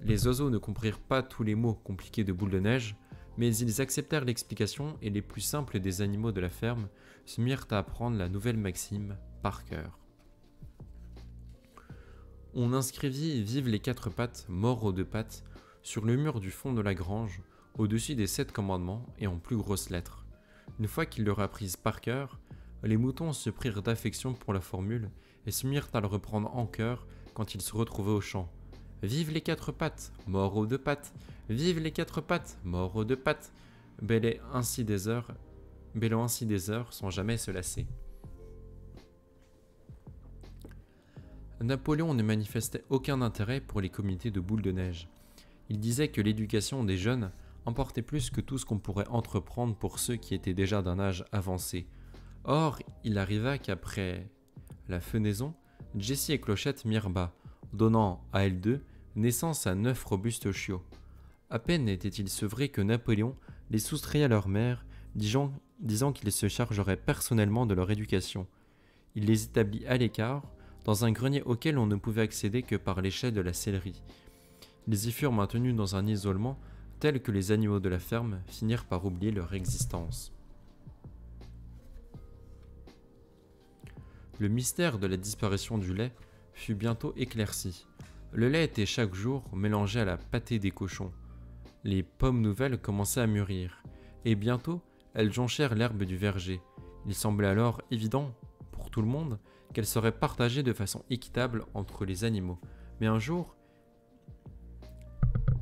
Les oiseaux ne comprirent pas tous les mots compliqués de Boule de Neige, mais ils acceptèrent l'explication et les plus simples des animaux de la ferme se mirent à apprendre la nouvelle maxime par cœur. On inscrivit « Vive les quatre pattes, mort aux deux pattes » sur le mur du fond de la grange, au-dessus des 7 commandements et en plus grosses lettres. Une fois qu'ils l'aurent apprise par cœur, les moutons se prirent d'affection pour la formule et se mirent à le reprendre en chœur quand ils se retrouvaient au champ. Vive les quatre pattes, mort aux deux pattes, vive les quatre pattes, mort aux deux pattes, bêlant ainsi des heures sans jamais se lasser. Napoléon ne manifestait aucun intérêt pour les comités de Boule de Neige. Il disait que l'éducation des jeunes importait plus que tout ce qu'on pourrait entreprendre pour ceux qui étaient déjà d'un âge avancé. Or, il arriva qu'après la fenaison, Jessie et Clochette mirent bas, donnant à elles deux naissance à 9 robustes chiots. À peine étaient-ils sevrés que Napoléon les soustrayait à leur mère, disant qu'il se chargerait personnellement de leur éducation. Il les établit à l'écart, dans un grenier auquel on ne pouvait accéder que par l'échelle de la sellerie. Ils y furent maintenus dans un isolement tel que les animaux de la ferme finirent par oublier leur existence. Le mystère de la disparition du lait fut bientôt éclairci. Le lait était chaque jour mélangé à la pâtée des cochons. Les pommes nouvelles commençaient à mûrir, et bientôt elles jonchèrent l'herbe du verger. Il semblait alors évident, pour tout le monde, qu'elles seraient partagées de façon équitable entre les animaux. Mais un jour,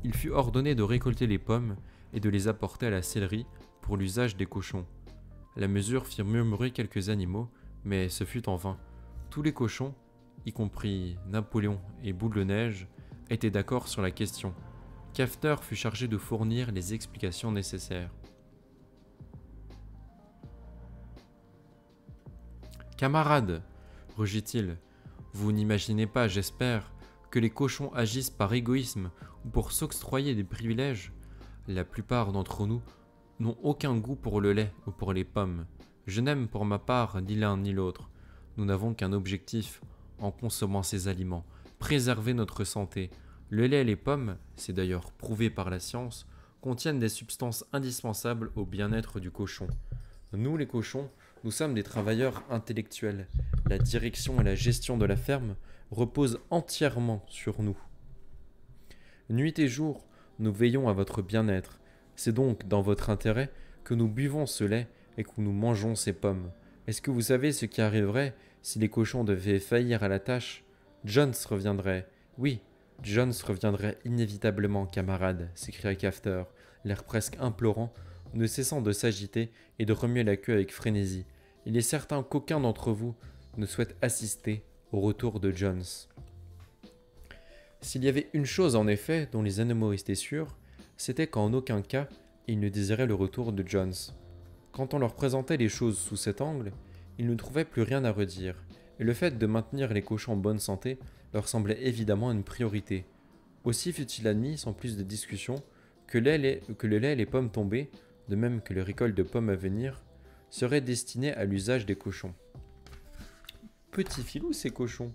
il fut ordonné de récolter les pommes et de les apporter à la sellerie pour l'usage des cochons. La mesure fit murmurer quelques animaux, mais ce fut en vain. Tous les cochons, y compris Napoléon et Boule de Neige, étaient d'accord sur la question. Cafter fut chargé de fournir les explications nécessaires. « Camarades, rugit-il, vous n'imaginez pas, j'espère, que les cochons agissent par égoïsme ou pour s'octroyer des privilèges. La plupart d'entre nous n'ont aucun goût pour le lait ou pour les pommes. Je n'aime pour ma part ni l'un ni l'autre. Nous n'avons qu'un objectif en consommant ces aliments, préserver notre santé. Le lait et les pommes, c'est d'ailleurs prouvé par la science, contiennent des substances indispensables au bien-être du cochon. Nous, les cochons, nous sommes des travailleurs intellectuels. La direction et la gestion de la ferme reposent entièrement sur nous. Nuit et jour, nous veillons à votre bien-être. C'est donc dans votre intérêt que nous buvons ce lait et que nous mangeons ces pommes. Est-ce que vous savez ce qui arriverait si les cochons devaient faillir à la tâche? Jones reviendrait. Oui, Jones reviendrait inévitablement, camarade, s'écria Cafter, l'air presque implorant, ne cessant de s'agiter et de remuer la queue avec frénésie. Il est certain qu'aucun d'entre vous ne souhaite assister au retour de Jones. S'il y avait une chose en effet dont les animaux étaient sûrs, c'était qu'en aucun cas ils ne désiraient le retour de Jones. Quand on leur présentait les choses sous cet angle, ils ne trouvaient plus rien à redire, et le fait de maintenir les cochons en bonne santé leur semblait évidemment une priorité. Aussi fut-il admis, sans plus de discussion, que le lait et les pommes tombées, de même que les récoltes de pommes à venir, seraient destinées à l'usage des cochons. Petit filou ces cochons.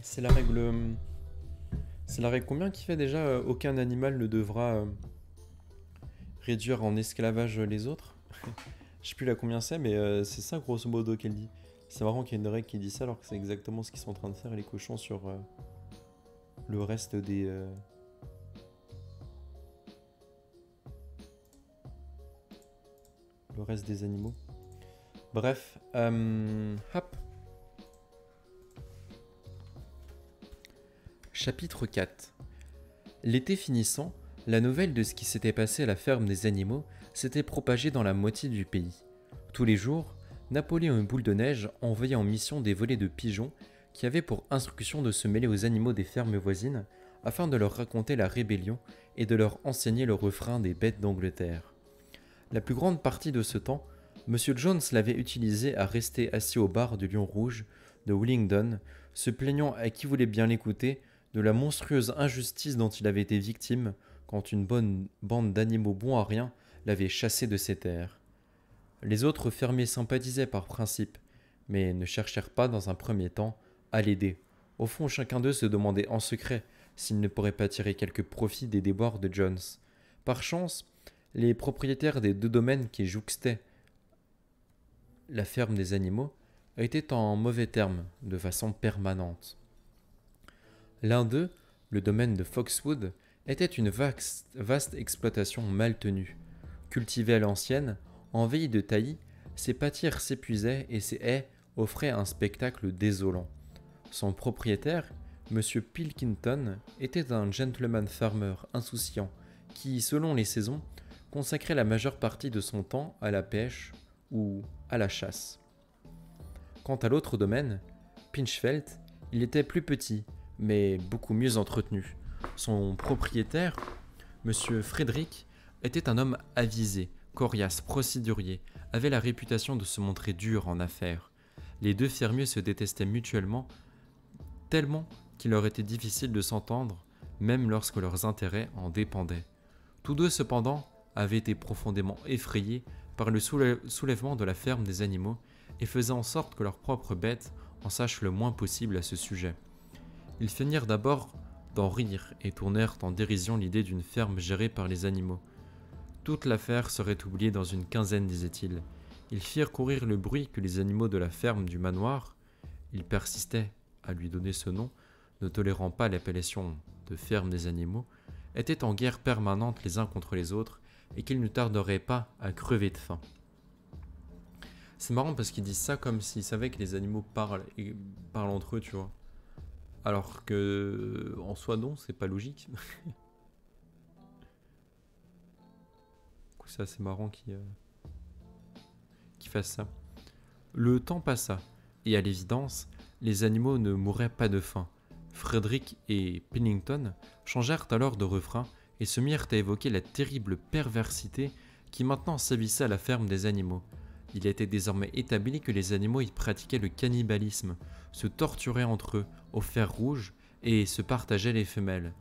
C'est la règle. C'est la règle combien qui fait déjà aucun animal ne devra réduire en esclavage les autres. Je sais plus là combien c'est, mais c'est ça grosso modo qu'elle dit. C'est marrant qu'il y ait une règle qui dit ça alors que c'est exactement ce qu'ils sont en train de faire les cochons sur le reste des. Le reste des animaux. Bref, hop. Chapitre 4. L'été finissant, la nouvelle de ce qui s'était passé à la ferme des animaux s'était propagée dans la moitié du pays. Tous les jours, Napoléon et Boule de Neige envoyaient en mission des volées de pigeons qui avaient pour instruction de se mêler aux animaux des fermes voisines afin de leur raconter la rébellion et de leur enseigner le refrain des bêtes d'Angleterre. La plus grande partie de ce temps, M. Jones l'avait utilisé à rester assis au bar du Lion Rouge de Willingdon, se plaignant à qui voulait bien l'écouter de la monstrueuse injustice dont il avait été victime quand une bonne bande d'animaux bons à rien l'avait chassé de ses terres. Les autres fermiers sympathisaient par principe, mais ne cherchèrent pas dans un premier temps à l'aider. Au fond, chacun d'eux se demandait en secret s'il ne pourrait pas tirer quelque profit des déboires de Jones. Par chance, les propriétaires des deux domaines qui jouxtaient la ferme des animaux étaient en mauvais termes de façon permanente. L'un d'eux, le domaine de Foxwood, était une vaste exploitation mal tenue. Cultivée à l'ancienne, en veille de taillis, ses pâtires s'épuisaient et ses haies offraient un spectacle désolant. Son propriétaire, M. Pilkington, était un gentleman farmer insouciant qui, selon les saisons, consacrait la majeure partie de son temps à la pêche ou à la chasse. Quant à l'autre domaine, Pinchfeld, il était plus petit, mais beaucoup mieux entretenu. Son propriétaire, M. Frederick, était un homme avisé, coriace, procédurier, avait la réputation de se montrer dur en affaires. Les deux fermiers se détestaient mutuellement, tellement qu'il leur était difficile de s'entendre, même lorsque leurs intérêts en dépendaient. Tous deux, cependant, avaient été profondément effrayés par le soulèvement de la ferme des animaux et faisaient en sorte que leurs propres bêtes en sachent le moins possible à ce sujet. Ils finirent d'abord d'en rire et tournèrent en dérision l'idée d'une ferme gérée par les animaux. Toute l'affaire serait oubliée dans une quinzaine, disaient-ils. Ils firent courir le bruit que les animaux de la ferme du manoir, ils persistaient à lui donner ce nom, ne tolérant pas l'appellation de ferme des animaux, étaient en guerre permanente les uns contre les autres et qu'ils ne tarderaient pas à crever de faim. C'est marrant parce qu'ils disent ça comme s'ils savaient que les animaux parlent entre eux, tu vois. Alors que, en soi, non, c'est pas logique. C'est assez marrant qu'ils fassent ça. Le temps passa, et à l'évidence, les animaux ne mouraient pas de faim. Frederick et Pennington changèrent alors de refrain et se mirent à évoquer la terrible perversité qui maintenant sévissait à la ferme des animaux. Il était désormais établi que les animaux y pratiquaient le cannibalisme, se torturaient entre eux au fer rouge et se partageaient les femelles.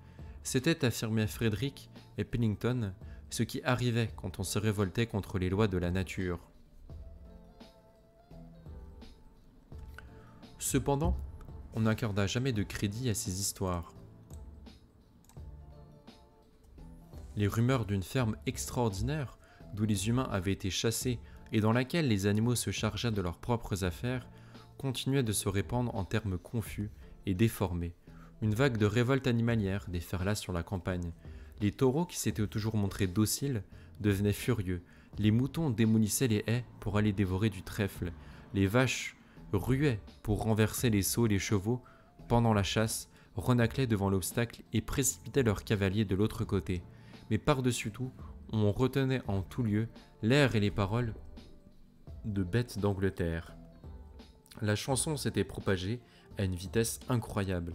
C'était, affirmaient Frederick et Pennington, ce qui arrivait quand on se révoltait contre les lois de la nature. Cependant, on n'accorda jamais de crédit à ces histoires. Les rumeurs d'une ferme extraordinaire, d'où les humains avaient été chassés et dans laquelle les animaux se chargeaient de leurs propres affaires, continuaient de se répandre en termes confus et déformés. Une vague de révolte animalière déferla sur la campagne. Les taureaux, qui s'étaient toujours montrés dociles, devenaient furieux. Les moutons démolissaient les haies pour aller dévorer du trèfle. Les vaches ruaient pour renverser les seaux et les chevaux pendant la chasse, renaclaient devant l'obstacle et précipitaient leurs cavaliers de l'autre côté. Mais par-dessus tout, on retenait en tout lieu l'air et les paroles de bêtes d'Angleterre. La chanson s'était propagée à une vitesse incroyable.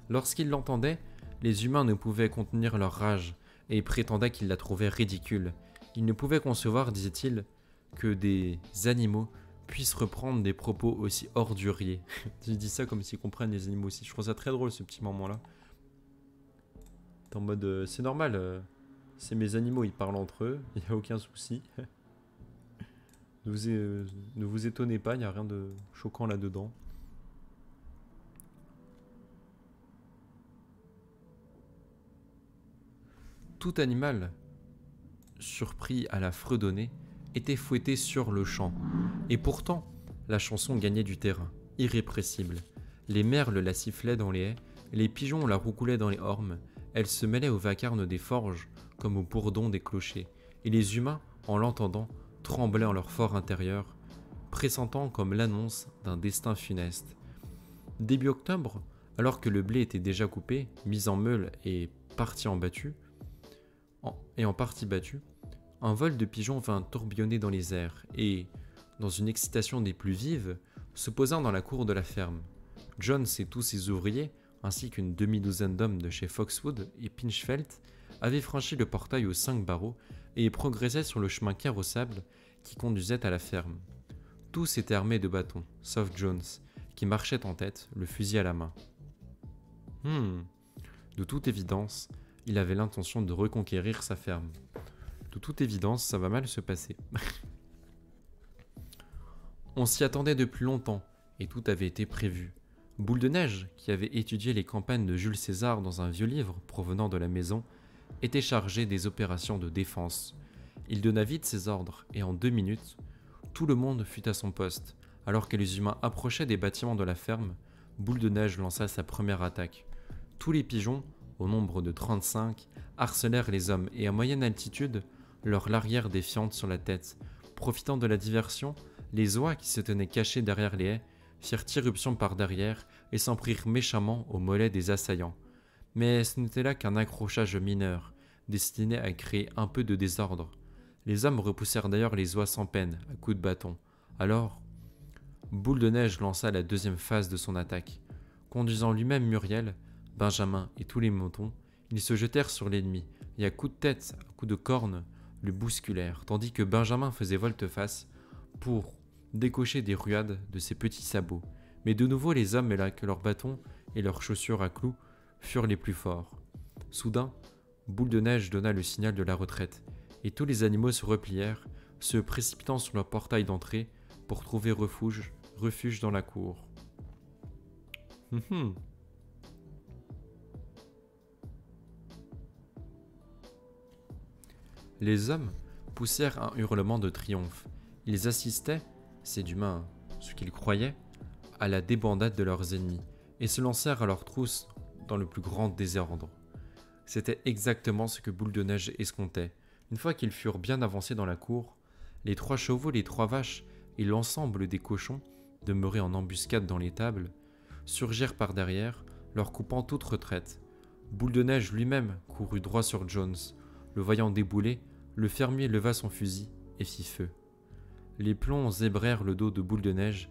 Lorsqu'ils l'entendaient, les humains ne pouvaient contenir leur rage et prétendaient qu'ils la trouvaient ridicule. Ils ne pouvaient concevoir, disaient-ils, que des animaux puissent reprendre des propos aussi orduriers. Je dis ça comme s'ils comprennent les animaux aussi. Je trouve ça très drôle, ce petit moment-là. T'es en mode, c'est normal, c'est mes animaux, ils parlent entre eux, il n'y a aucun souci. Ne vous étonnez pas, il n'y a rien de choquant là-dedans. Tout animal, surpris à la fredonner, était fouetté sur le champ. Et pourtant, la chanson gagnait du terrain, irrépressible. Les merles la sifflaient dans les haies, les pigeons la roucoulaient dans les ormes, elle se mêlait au vacarme des forges comme au bourdon des clochers, et les humains, en l'entendant, tremblaient en leur fort intérieur, pressentant comme l'annonce d'un destin funeste. Début octobre, alors que le blé était déjà coupé, mis en meule et en partie battu, un vol de pigeons vint tourbillonner dans les airs et, dans une excitation des plus vives, se posant dans la cour de la ferme. Jones et tous ses ouvriers, ainsi qu'une demi-douzaine d'hommes de chez Foxwood et Pinchfeld, avaient franchi le portail aux 5 barreaux et progressaient sur le chemin carrossable qui conduisait à la ferme. Tous étaient armés de bâtons, sauf Jones, qui marchait en tête, le fusil à la main. De toute évidence, il avait l'intention de reconquérir sa ferme. De toute évidence, ça va mal se passer. On s'y attendait depuis longtemps, et tout avait été prévu. Boule de Neige, qui avait étudié les campagnes de Jules César dans un vieux livre provenant de la maison, était chargé des opérations de défense. Il donna vite ses ordres, et en 2 minutes, tout le monde fut à son poste. Alors que les humains approchaient des bâtiments de la ferme, Boule de Neige lança sa première attaque. Tous les pigeons, au nombre de 35, harcelèrent les hommes et à moyenne altitude, leur larrièrent défiante sur la tête. Profitant de la diversion, les oies qui se tenaient cachées derrière les haies firent irruption par derrière et s'en prirent méchamment aux mollets des assaillants. Mais ce n'était là qu'un accrochage mineur, destiné à créer un peu de désordre. Les hommes repoussèrent d'ailleurs les oies sans peine, à coups de bâton. Alors, Boule de Neige lança la deuxième phase de son attaque. Conduisant lui-même Muriel, Benjamin et tous les moutons, ils se jetèrent sur l'ennemi et à coups de tête, à coups de cornes, le bousculèrent, tandis que Benjamin faisait volte-face pour décocher des ruades de ses petits sabots. Mais de nouveau les hommes, là que leurs bâtons et leurs chaussures à clous, furent les plus forts. Soudain, Boule de Neige donna le signal de la retraite, et tous les animaux se replièrent, se précipitant sur leur portail d'entrée pour trouver refuge dans la cour. Les hommes poussèrent un hurlement de triomphe. Ils assistaient, c'est d'humain ce qu'ils croyaient, à la débandade de leurs ennemis, et se lancèrent à leur trousse dans le plus grand désordre. C'était exactement ce que Boule de Neige escomptait. Une fois qu'ils furent bien avancés dans la cour, les 3 chevaux, les 3 vaches et l'ensemble des cochons, demeurés en embuscade dans l'étable, surgirent par derrière, leur coupant toute retraite. Boule de Neige lui-même courut droit sur Jones. Le voyant débouler, le fermier leva son fusil et fit feu. Les plombs zébrèrent le dos de Boule de Neige,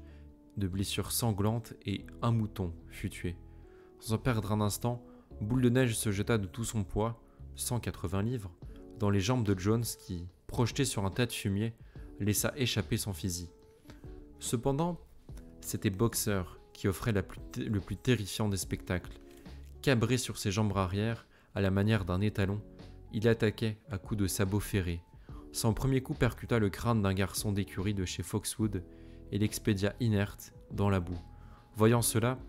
de blessures sanglantes, et un mouton fut tué. Sans perdre un instant, Boule de Neige se jeta de tout son poids, 180 livres, dans les jambes de Jones qui, projeté sur un tas de fumier, laissa échapper son fusil. Cependant, c'était Boxer qui offrait le plus terrifiant des spectacles. Cabré sur ses jambes arrière, à la manière d'un étalon, il attaquait à coups de sabots ferrés. Son premier coup percuta le crâne d'un garçon d'écurie de chez Foxwood et l'expédia inerte dans la boue. Voyant cela,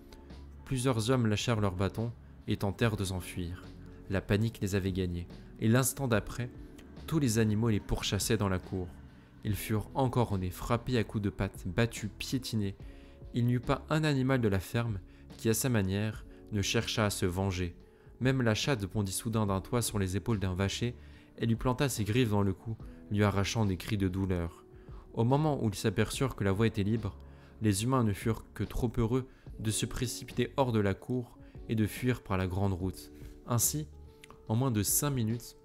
plusieurs hommes lâchèrent leurs bâtons et tentèrent de s'enfuir. La panique les avait gagnés, et l'instant d'après, tous les animaux les pourchassaient dans la cour. Ils furent encornés, frappés à coups de pattes, battus, piétinés. Il n'y eut pas un animal de la ferme qui, à sa manière, ne cherchât à se venger. Même la chatte bondit soudain d'un toit sur les épaules d'un vacher et lui planta ses griffes dans le cou, lui arrachant des cris de douleur. Au moment où ils s'aperçurent que la voie était libre, les humains ne furent que trop heureux de se précipiter hors de la cour et de fuir par la grande route. Ainsi, en moins de 5 minutes,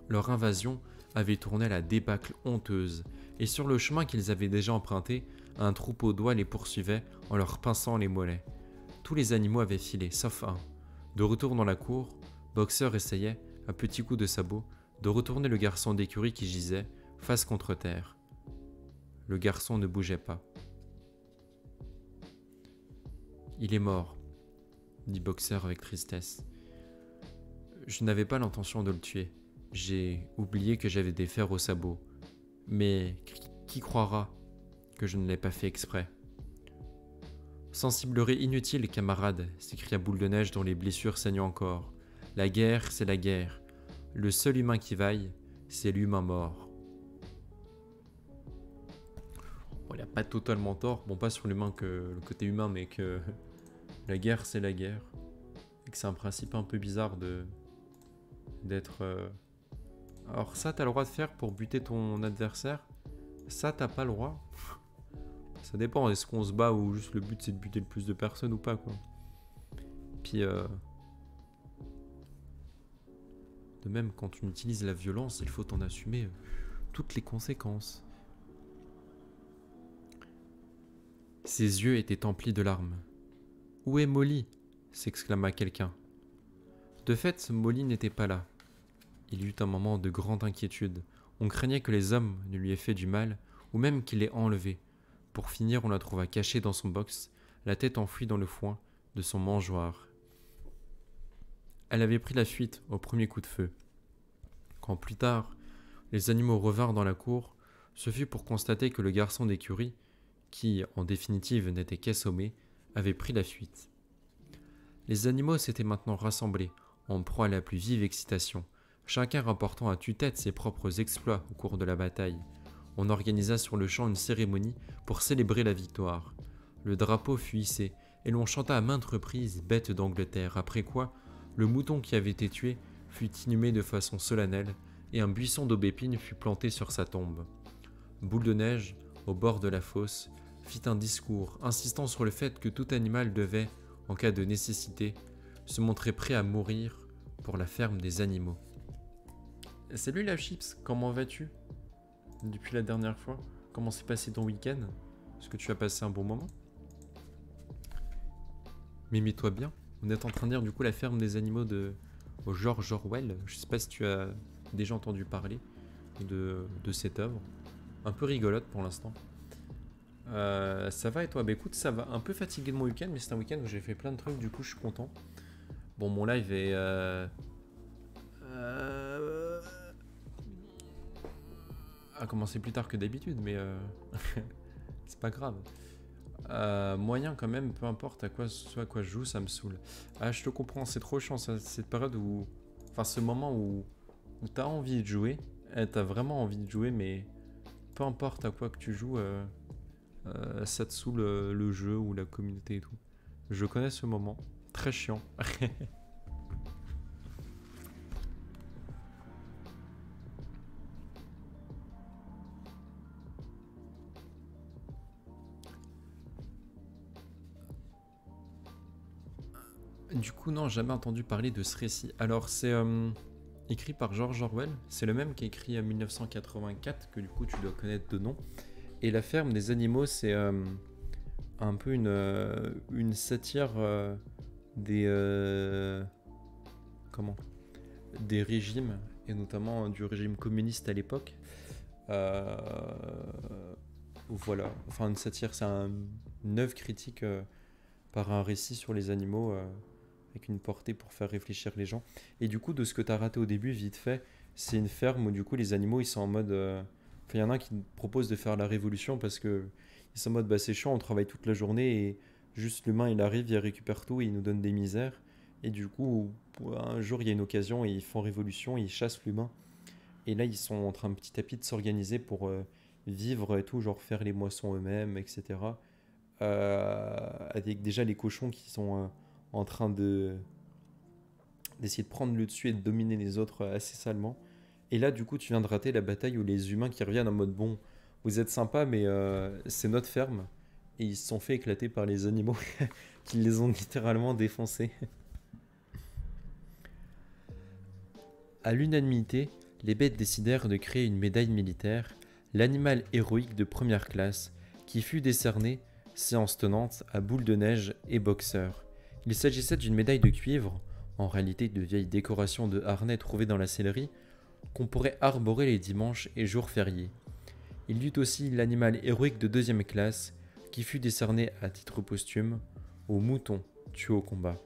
leur invasion avait tourné à la débâcle honteuse, et sur le chemin qu'ils avaient déjà emprunté, un troupeau d'oies les poursuivait en leur pinçant les mollets. Tous les animaux avaient filé, sauf un. De retour dans la cour, Boxer essayait, à petits coups de sabot, de retourner le garçon d'écurie qui gisait, face contre terre. Le garçon ne bougeait pas. « Il est mort », dit Boxer avec tristesse. « Je n'avais pas l'intention de le tuer. J'ai oublié que j'avais des fers au sabot. Mais qui croira que je ne l'ai pas fait exprès ?» « Sensiblerie inutile, camarade, s'écria Boule de Neige dont les blessures saignent encore. La guerre, c'est la guerre. Le seul humain qui vaille, c'est l'humain mort. » Bon, il n'a pas totalement tort, bon pas sur l'humain que le côté humain, mais que la guerre, c'est la guerre. Et que c'est un principe un peu bizarre d'être... Alors ça, t'as le droit de faire pour buter ton adversaire. Ça, t'as pas le droit. Ça dépend, est-ce qu'on se bat ou juste le but c'est de buter le plus de personnes ou pas, quoi. Puis, de même, quand tu utilises la violence, il faut en assumer toutes les conséquences. Ses yeux étaient emplis de larmes. « Où est Molly ?» s'exclama quelqu'un. De fait, Molly n'était pas là. Il y eut un moment de grande inquiétude. On craignait que les hommes ne lui aient fait du mal, ou même qu'il l'ait enlevée. Pour finir, on la trouva cachée dans son box, la tête enfouie dans le foin de son mangeoire. Elle avait pris la fuite au premier coup de feu. Quand plus tard, les animaux revinrent dans la cour, ce fut pour constater que le garçon d'écurie, qui, en définitive, n'était qu'assommé, avait pris la fuite. Les animaux s'étaient maintenant rassemblés, en proie à la plus vive excitation, chacun rapportant à tue-tête ses propres exploits au cours de la bataille. On organisa sur le champ une cérémonie pour célébrer la victoire. Le drapeau fut hissé, et l'on chanta à maintes reprises « Bête d'Angleterre », après quoi, le mouton qui avait été tué fut inhumé de façon solennelle, et un buisson d'aubépine fut planté sur sa tombe. Boule de Neige, au bord de la fosse, fit un discours insistant sur le fait que tout animal devait, en cas de nécessité, se montrer prêt à mourir pour la ferme des animaux. Salut la Chips, comment vas-tu? Depuis la dernière fois, comment s'est passé ton week-end? Est-ce que tu as passé un bon moment? Mets-toi bien, on est en train de dire du coup la ferme des animaux de George Orwell. Je sais pas si tu as déjà entendu parler de cette œuvre. Un peu rigolote pour l'instant. Ça va et toi? Bah écoute, ça va. Un peu fatigué de mon week-end, mais c'est un week-end où j'ai fait plein de trucs, du coup je suis content. Bon, mon live est... a commencé plus tard que d'habitude, mais c'est pas grave. Moyen quand même, peu importe à quoi je joue, ça me saoule. Ah, je te comprends, c'est trop chiant, cette période où... Enfin, ce moment où t'as envie de jouer, t'as vraiment envie de jouer, mais peu importe à quoi que tu joues, ça te saoule le jeu ou la communauté et tout. Je connais ce moment, très chiant. Du coup, non, jamais entendu parler de ce récit. Alors, c'est écrit par George Orwell. C'est le même qui a écrit 1984, que du coup, tu dois connaître de nom. Et La ferme des animaux, c'est un peu une satire des... comment? Des régimes, et notamment du régime communiste à l'époque. Voilà. Enfin, une satire, c'est une œuvre critique par un récit sur les animaux... avec une portée pour faire réfléchir les gens. Et du coup, de ce que tu as raté au début, vite fait, c'est une ferme où du coup les animaux ils sont en mode... Enfin, il y en a un qui propose de faire la révolution parce que ils sont en mode bah c'est chiant, on travaille toute la journée et juste l'humain il arrive, il récupère tout et il nous donne des misères. Et du coup, un jour il y a une occasion et ils font révolution, ils chassent l'humain. Et là ils sont en train petit à petit de s'organiser pour vivre et tout, genre faire les moissons eux-mêmes, etc. Avec déjà les cochons qui sont en train d'essayer de prendre le dessus et de dominer les autres assez salement. Et là, du coup, tu viens de rater la bataille où les humains qui reviennent en mode bon, vous êtes sympas, mais c'est notre ferme. Et ils se sont fait éclater par les animaux qui les ont littéralement défoncés. À l'unanimité, les bêtes décidèrent de créer une médaille militaire, l'animal héroïque de première classe, qui fut décerné, séance tenante, à Boule de Neige et Boxeur. Il s'agissait d'une médaille de cuivre, en réalité de vieilles décorations de harnais trouvées dans la sellerie, qu'on pourrait arborer les dimanches et jours fériés. Il y eut aussi l'animal héroïque de deuxième classe, qui fut décerné à titre posthume au mouton tué au combat.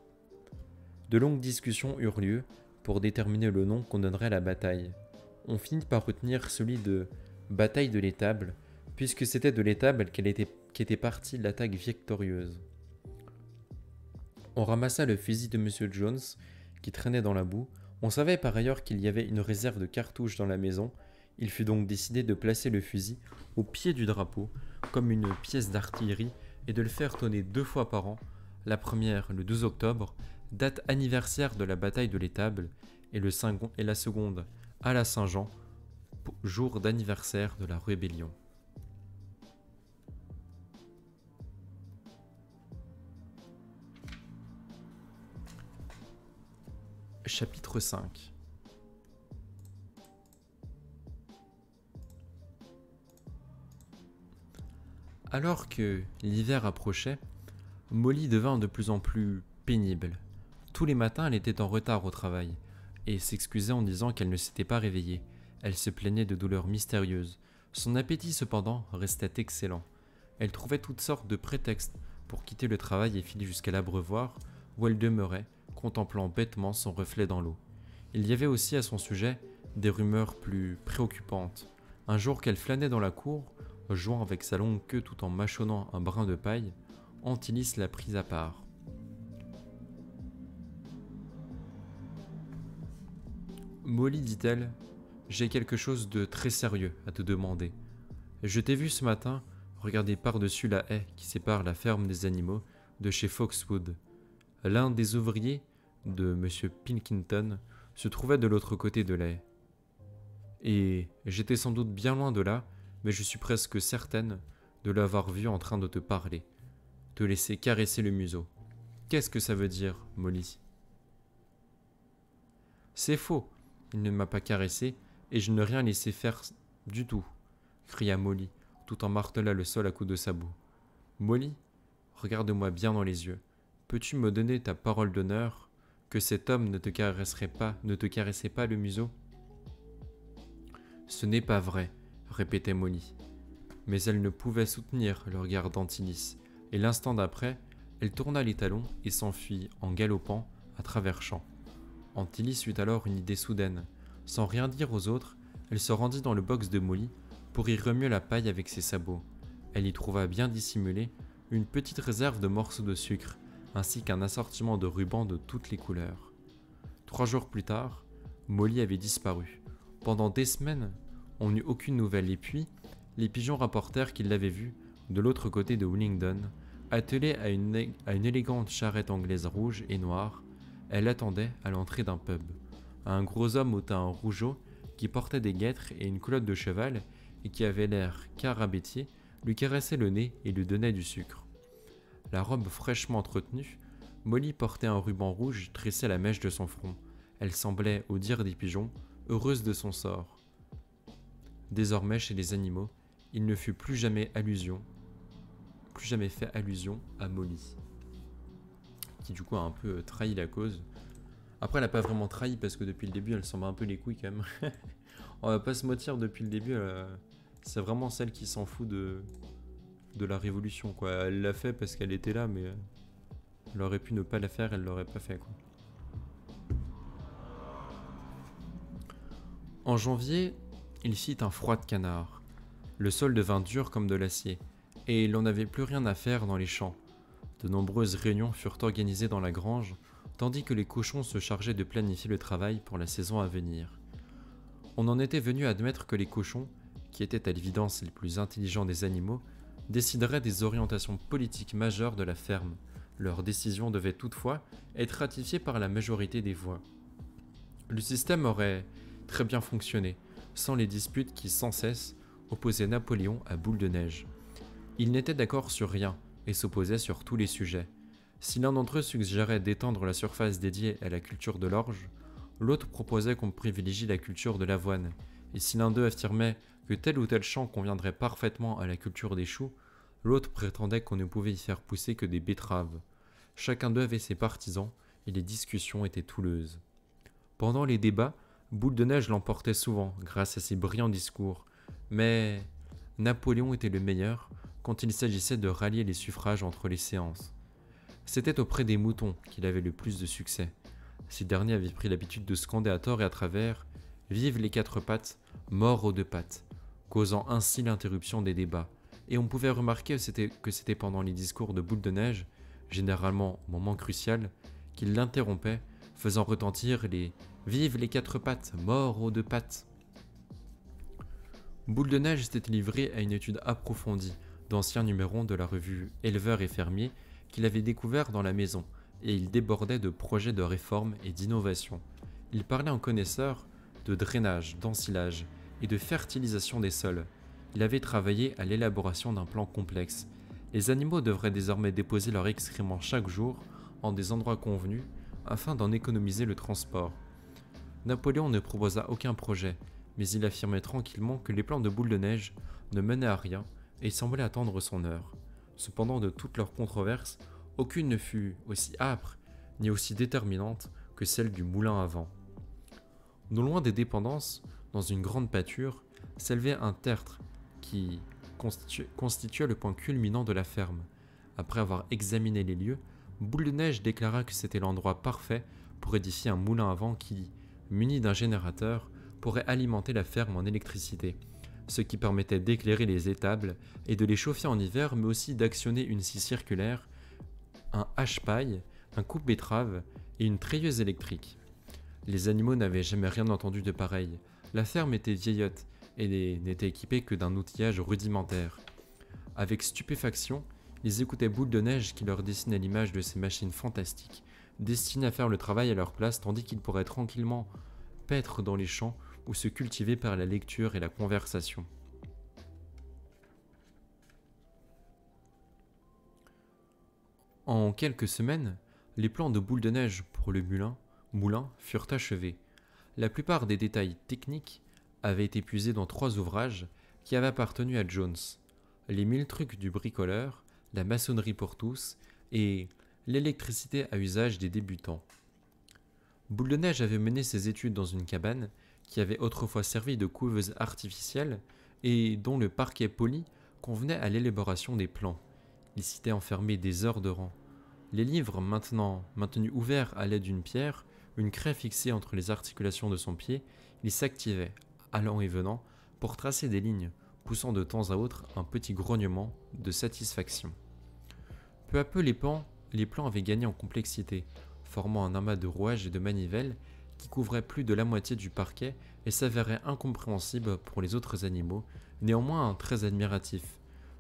De longues discussions eurent lieu pour déterminer le nom qu'on donnerait à la bataille. On finit par retenir celui de bataille de l'étable, puisque c'était de l'étable qu'était partie l'attaque victorieuse. On ramassa le fusil de M. Jones, qui traînait dans la boue. On savait par ailleurs qu'il y avait une réserve de cartouches dans la maison. Il fut donc décidé de placer le fusil au pied du drapeau, comme une pièce d'artillerie, et de le faire tonner 2 fois par an, la première le 12 octobre, date anniversaire de la bataille de l'étable, et la seconde à la Saint-Jean, jour d'anniversaire de la rébellion. Chapitre 5. Alors que l'hiver approchait, Molly devint de plus en plus pénible. Tous les matins, elle était en retard au travail et s'excusait en disant qu'elle ne s'était pas réveillée. Elle se plaignait de douleurs mystérieuses. Son appétit, cependant, restait excellent. Elle trouvait toutes sortes de prétextes pour quitter le travail et filer jusqu'à l'abreuvoir, où elle demeurait, contemplant bêtement son reflet dans l'eau. Il y avait aussi à son sujet des rumeurs plus préoccupantes. Un jour qu'elle flânait dans la cour, jouant avec sa longue queue tout en mâchonnant un brin de paille, Antilis la prit à part. Molly, dit-elle, j'ai quelque chose de très sérieux à te demander. Je t'ai vu ce matin regarder par-dessus la haie qui sépare la ferme des animaux de chez Foxwood. L'un des ouvriers de M. Pilkington se trouvait de l'autre côté de la haie. Et j'étais sans doute bien loin de là, mais je suis presque certaine de l'avoir vu en train de te parler, te laisser caresser le museau. Qu'est-ce que ça veut dire, Molly ? C'est faux, il ne m'a pas caressé et je n'ai rien laissé faire du tout, cria Molly, tout en martelant le sol à coups de sabot. Molly, regarde-moi bien dans les yeux. Peux-tu me donner ta parole d'honneur que cet homme ne te caressait pas le museau ? Ce n'est pas vrai, répétait Molly. Mais elle ne pouvait soutenir le regard d'Antilis, et l'instant d'après, elle tourna les talons et s'enfuit en galopant à travers champs. Antilis eut alors une idée soudaine. Sans rien dire aux autres, elle se rendit dans le box de Molly pour y remuer la paille avec ses sabots. Elle y trouva bien dissimulée une petite réserve de morceaux de sucre, ainsi qu'un assortiment de rubans de toutes les couleurs. 3 jours plus tard, Molly avait disparu. Pendant des semaines, on n'eut aucune nouvelle et puis, les pigeons rapportèrent qu'ils l'avaient vue, de l'autre côté de Willingdon, attelée à une élégante charrette anglaise rouge et noire. Elle attendait à l'entrée d'un pub. Un gros homme au teint rougeau, qui portait des guêtres et une culotte de cheval, et qui avait l'air carabétier, lui caressait le nez et lui donnait du sucre. La robe fraîchement entretenue, Molly portait un ruban rouge tressé à la mèche de son front. Elle semblait, au dire des pigeons, heureuse de son sort. Désormais, chez les animaux, il ne fut plus jamais fait allusion à Molly, qui du coup a un peu trahi la cause. Après, elle n'a pas vraiment trahi parce que depuis le début, elle s'en bat un peu les couilles quand même. On va pas se mentir, depuis le début, c'est vraiment celle qui s'en fout de la révolution, quoi. Elle l'a fait parce qu'elle était là, mais elle aurait pu ne pas la faire, elle l'aurait pas fait, quoi. En janvier, il fit un froid de canard. Le sol devint dur comme de l'acier, et il n'en avait plus rien à faire dans les champs. De nombreuses réunions furent organisées dans la grange, tandis que les cochons se chargeaient de planifier le travail pour la saison à venir. On en était venu à admettre que les cochons, qui étaient à l'évidence les plus intelligents des animaux, décideraient des orientations politiques majeures de la ferme. Leur décision devait toutefois être ratifiée par la majorité des voix. Le système aurait très bien fonctionné, sans les disputes qui sans cesse opposaient Napoléon à Boule de Neige. Ils n'étaient d'accord sur rien et s'opposaient sur tous les sujets. Si l'un d'entre eux suggérait d'étendre la surface dédiée à la culture de l'orge, l'autre proposait qu'on privilégie la culture de l'avoine, et si l'un d'eux affirmait que tel ou tel champ conviendrait parfaitement à la culture des choux, l'autre prétendait qu'on ne pouvait y faire pousser que des betteraves. Chacun d'eux avait ses partisans, et les discussions étaient houleuses. Pendant les débats, Boule de Neige l'emportait souvent grâce à ses brillants discours, mais Napoléon était le meilleur quand il s'agissait de rallier les suffrages entre les séances. C'était auprès des moutons qu'il avait le plus de succès. Ces derniers avaient pris l'habitude de scander à tort et à travers « Vive les 4 pattes, mort aux 2 pattes », causant ainsi l'interruption des débats. Et on pouvait remarquer que c'était pendant les discours de Boule de Neige, généralement au moment crucial, qu'il l'interrompait, faisant retentir les « Vive les 4 pattes, mort aux 2 pattes ». Boule de Neige s'était livré à une étude approfondie d'anciens numéros de la revue Éleveurs et Fermiers qu'il avait découvert dans la maison, et il débordait de projets de réforme et d'innovation. Il parlait en connaisseur de drainage, d'ensilage et de fertilisation des sols. Il avait travaillé à l'élaboration d'un plan complexe. Les animaux devraient désormais déposer leurs excréments chaque jour en des endroits convenus afin d'en économiser le transport. Napoléon ne proposa aucun projet, mais il affirmait tranquillement que les plans de Boule de Neige ne menaient à rien et semblait attendre son heure. Cependant, de toutes leurs controverses, aucune ne fut aussi âpre ni aussi déterminante que celle du moulin à vent. Non loin des dépendances, dans une grande pâture, s'élevait un tertre qui constituait le point culminant de la ferme. Après avoir examiné les lieux, Boule de Neige déclara que c'était l'endroit parfait pour édifier un moulin à vent qui, muni d'un générateur, pourrait alimenter la ferme en électricité, ce qui permettait d'éclairer les étables et de les chauffer en hiver, mais aussi d'actionner une scie circulaire, un hache-paille, un coupe-betterave et une treilleuse électrique. Les animaux n'avaient jamais rien entendu de pareil. La ferme était vieillotte et n'était équipée que d'un outillage rudimentaire. Avec stupéfaction, ils écoutaient Boule de Neige qui leur dessinait l'image de ces machines fantastiques, destinées à faire le travail à leur place tandis qu'ils pourraient tranquillement paître dans les champs ou se cultiver par la lecture et la conversation. En quelques semaines, les plans de Boule de Neige pour le moulin furent achevés. La plupart des détails techniques avaient été puisés dans 3 ouvrages qui avaient appartenu à Jones: Les 1000 trucs du bricoleur, La maçonnerie pour tous et L'électricité à usage des débutants. Boule de Neige avait mené ses études dans une cabane qui avait autrefois servi de couveuse artificielle et dont le parquet poli convenait à l'élaboration des plans. Il s'y était enfermé des heures de rang. Les livres, maintenant maintenus ouverts à l'aide d'une pierre, une craie fixée entre les articulations de son pied, il s'activait, allant et venant, pour tracer des lignes, poussant de temps à autre un petit grognement de satisfaction. Peu à peu, les plans avaient gagné en complexité, formant un amas de rouages et de manivelles qui couvrait plus de la moitié du parquet et s'avérait incompréhensible pour les autres animaux, néanmoins très admiratifs.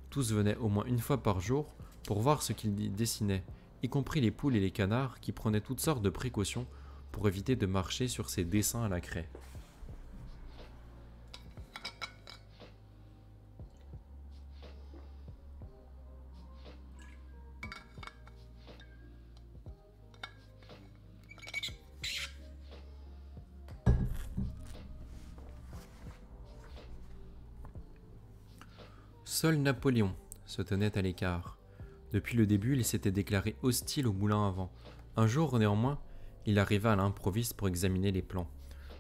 Tous venaient au moins une fois par jour pour voir ce qu'ils dessinaient, y compris les poules et les canards qui prenaient toutes sortes de précautions pour éviter de marcher sur ces dessins à la craie. Seul Napoléon se tenait à l'écart. Depuis le début, il s'était déclaré hostile au moulin à vent. Un jour, néanmoins, il arriva à l'improviste pour examiner les plans.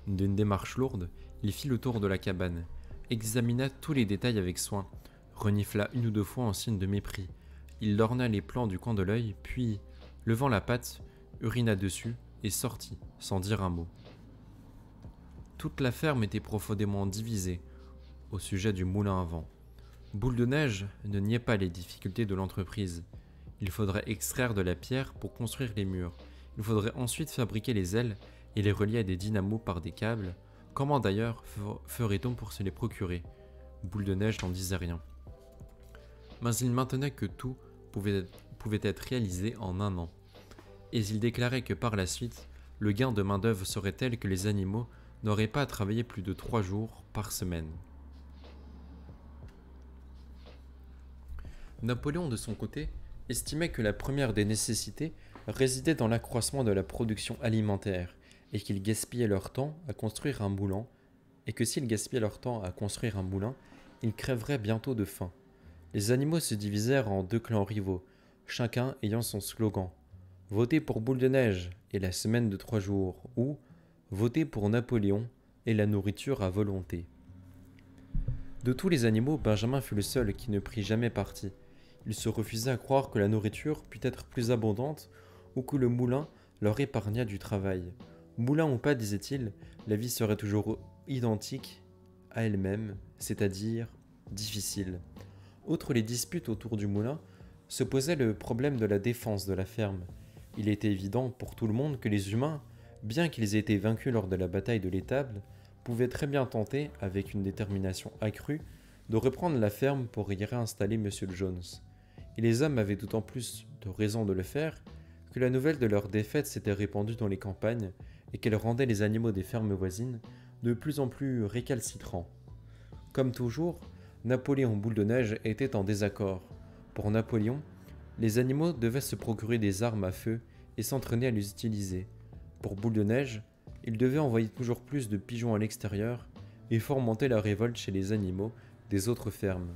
D'une démarche lourde, il fit le tour de la cabane, examina tous les détails avec soin, renifla 1 ou 2 fois en signe de mépris. Il lorgna les plans du coin de l'œil, puis, levant la patte, urina dessus et sortit, sans dire un mot. Toute la ferme était profondément divisée au sujet du moulin à vent. Boule de Neige ne niait pas les difficultés de l'entreprise. Il faudrait extraire de la pierre pour construire les murs. Il faudrait ensuite fabriquer les ailes et les relier à des dynamos par des câbles. Comment d'ailleurs ferait-on pour se les procurer? Boule de Neige n'en disait rien. Mais il maintenait que tout pouvait être réalisé en 1 an. Et il déclarait que par la suite, le gain de main-d'œuvre serait tel que les animaux n'auraient pas à travailler plus de 3 jours par semaine. Napoléon, de son côté, estimait que la première des nécessités résidait dans l'accroissement de la production alimentaire et qu'ils gaspillaient leur temps à construire un moulin, et que s'ils gaspillaient leur temps à construire un moulin, ils crèveraient bientôt de faim. Les animaux se divisèrent en 2 clans rivaux, chacun ayant son slogan: Votez pour Boule de Neige et la semaine de 3 jours, ou Votez pour Napoléon et la nourriture à volonté. De tous les animaux, Benjamin fut le seul qui ne prit jamais parti. Il se refusait à croire que la nourriture pût être plus abondante ou que le moulin leur épargnât du travail. Moulin ou pas, disait-il, la vie serait toujours identique à elle-même, c'est-à-dire difficile. Outre les disputes autour du moulin, se posait le problème de la défense de la ferme. Il était évident pour tout le monde que les humains, bien qu'ils aient été vaincus lors de la bataille de l'étable, pouvaient très bien tenter, avec une détermination accrue, de reprendre la ferme pour y réinstaller M. Jones. Et les hommes avaient d'autant plus de raisons de le faire que la nouvelle de leur défaite s'était répandue dans les campagnes et qu'elle rendait les animaux des fermes voisines de plus en plus récalcitrants. Comme toujours, Napoléon Boule de Neige était en désaccord. Pour Napoléon, les animaux devaient se procurer des armes à feu et s'entraîner à les utiliser. Pour Boule de Neige, il devait envoyer toujours plus de pigeons à l'extérieur et fomenter la révolte chez les animaux des autres fermes.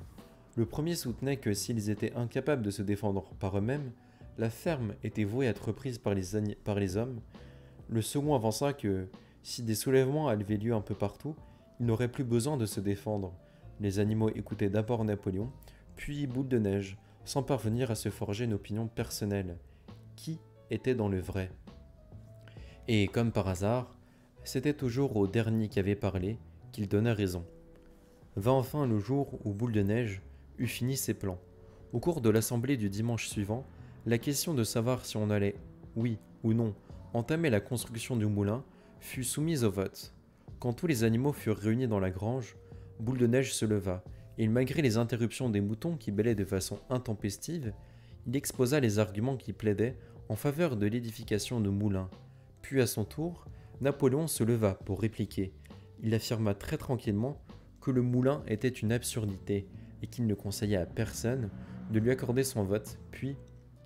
Le premier soutenait que s'ils étaient incapables de se défendre par eux-mêmes, la ferme était vouée à être prise par les hommes. Le second avança que, si des soulèvements avaient lieu un peu partout, ils n'auraient plus besoin de se défendre. Les animaux écoutaient d'abord Napoléon, puis Boule de Neige, sans parvenir à se forger une opinion personnelle. qui était dans le vrai. Et comme par hasard, c'était toujours au dernier qui avait parlé qu'il donna raison. Vint enfin le jour où Boule de Neige eut fini ses plans. Au cours de l'assemblée du dimanche suivant, la question de savoir si on allait, oui ou non, entamer la construction du moulin fut soumise au vote. Quand tous les animaux furent réunis dans la grange, Boule de Neige se leva, et malgré les interruptions des moutons qui bêlaient de façon intempestive, il exposa les arguments qui plaidaient en faveur de l'édification de moulins. Puis à son tour, Napoléon se leva pour répliquer. Il affirma très tranquillement que le moulin était une absurdité et qu'il ne conseillait à personne de lui accorder son vote, puis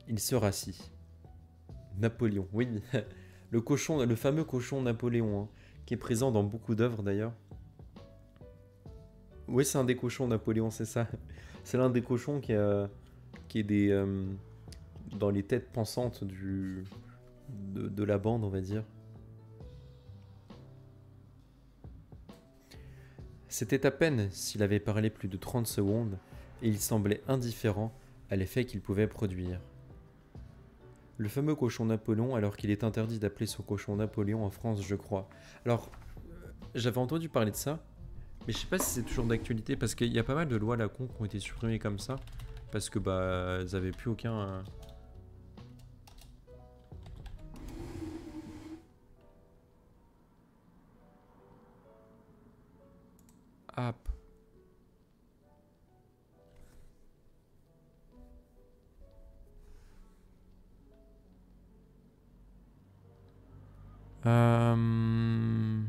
il se rassit. Napoléon, oui, le fameux cochon Napoléon, hein, qui est présent dans beaucoup d'œuvres d'ailleurs. Oui, c'est un des cochons Napoléon, c'est ça. C'est l'un des cochons qui est dans les têtes pensantes de la bande, on va dire. C'était à peine s'il avait parlé plus de 30 secondes, et il semblait indifférent à l'effet qu'il pouvait produire. Le fameux cochon Napoléon, alors qu'il est interdit d'appeler ce cochon Napoléon en France, je crois. Alors, j'avais entendu parler de ça, mais je sais pas si c'est toujours d'actualité, parce qu'il y a pas mal de lois à la con qui ont été supprimées comme ça, parce que bah, elles avaient plus aucun... Hop. Euh...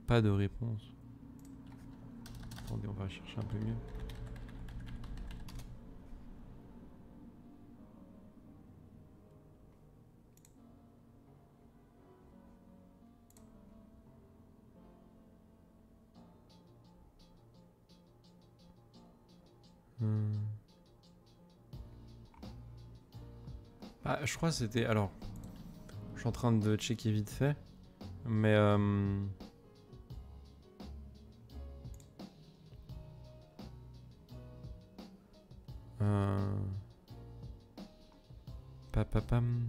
Pas de réponse. Attendez, on va chercher un peu mieux. Ah, je crois que c'était... Alors, je suis en train de checker vite fait. Mais... Papapam.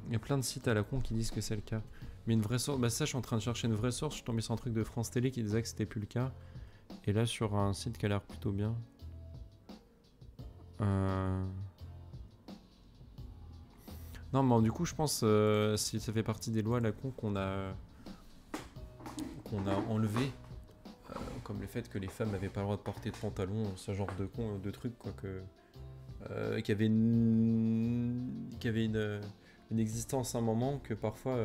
Il y a plein de sites à la con qui disent que c'est le cas. Mais une vraie source... Bah ça, je suis en train de chercher une vraie source. Je suis tombé sur un truc de France Télé qui disait que c'était plus le cas. Et là, sur un site qui a l'air plutôt bien. Non, mais du coup, je pense si ça fait partie des lois à la con qu'on a enlevé, comme le fait que les femmes n'avaient pas le droit de porter de pantalon, ce genre de trucs, quoi, qui avait une existence à un moment, que parfois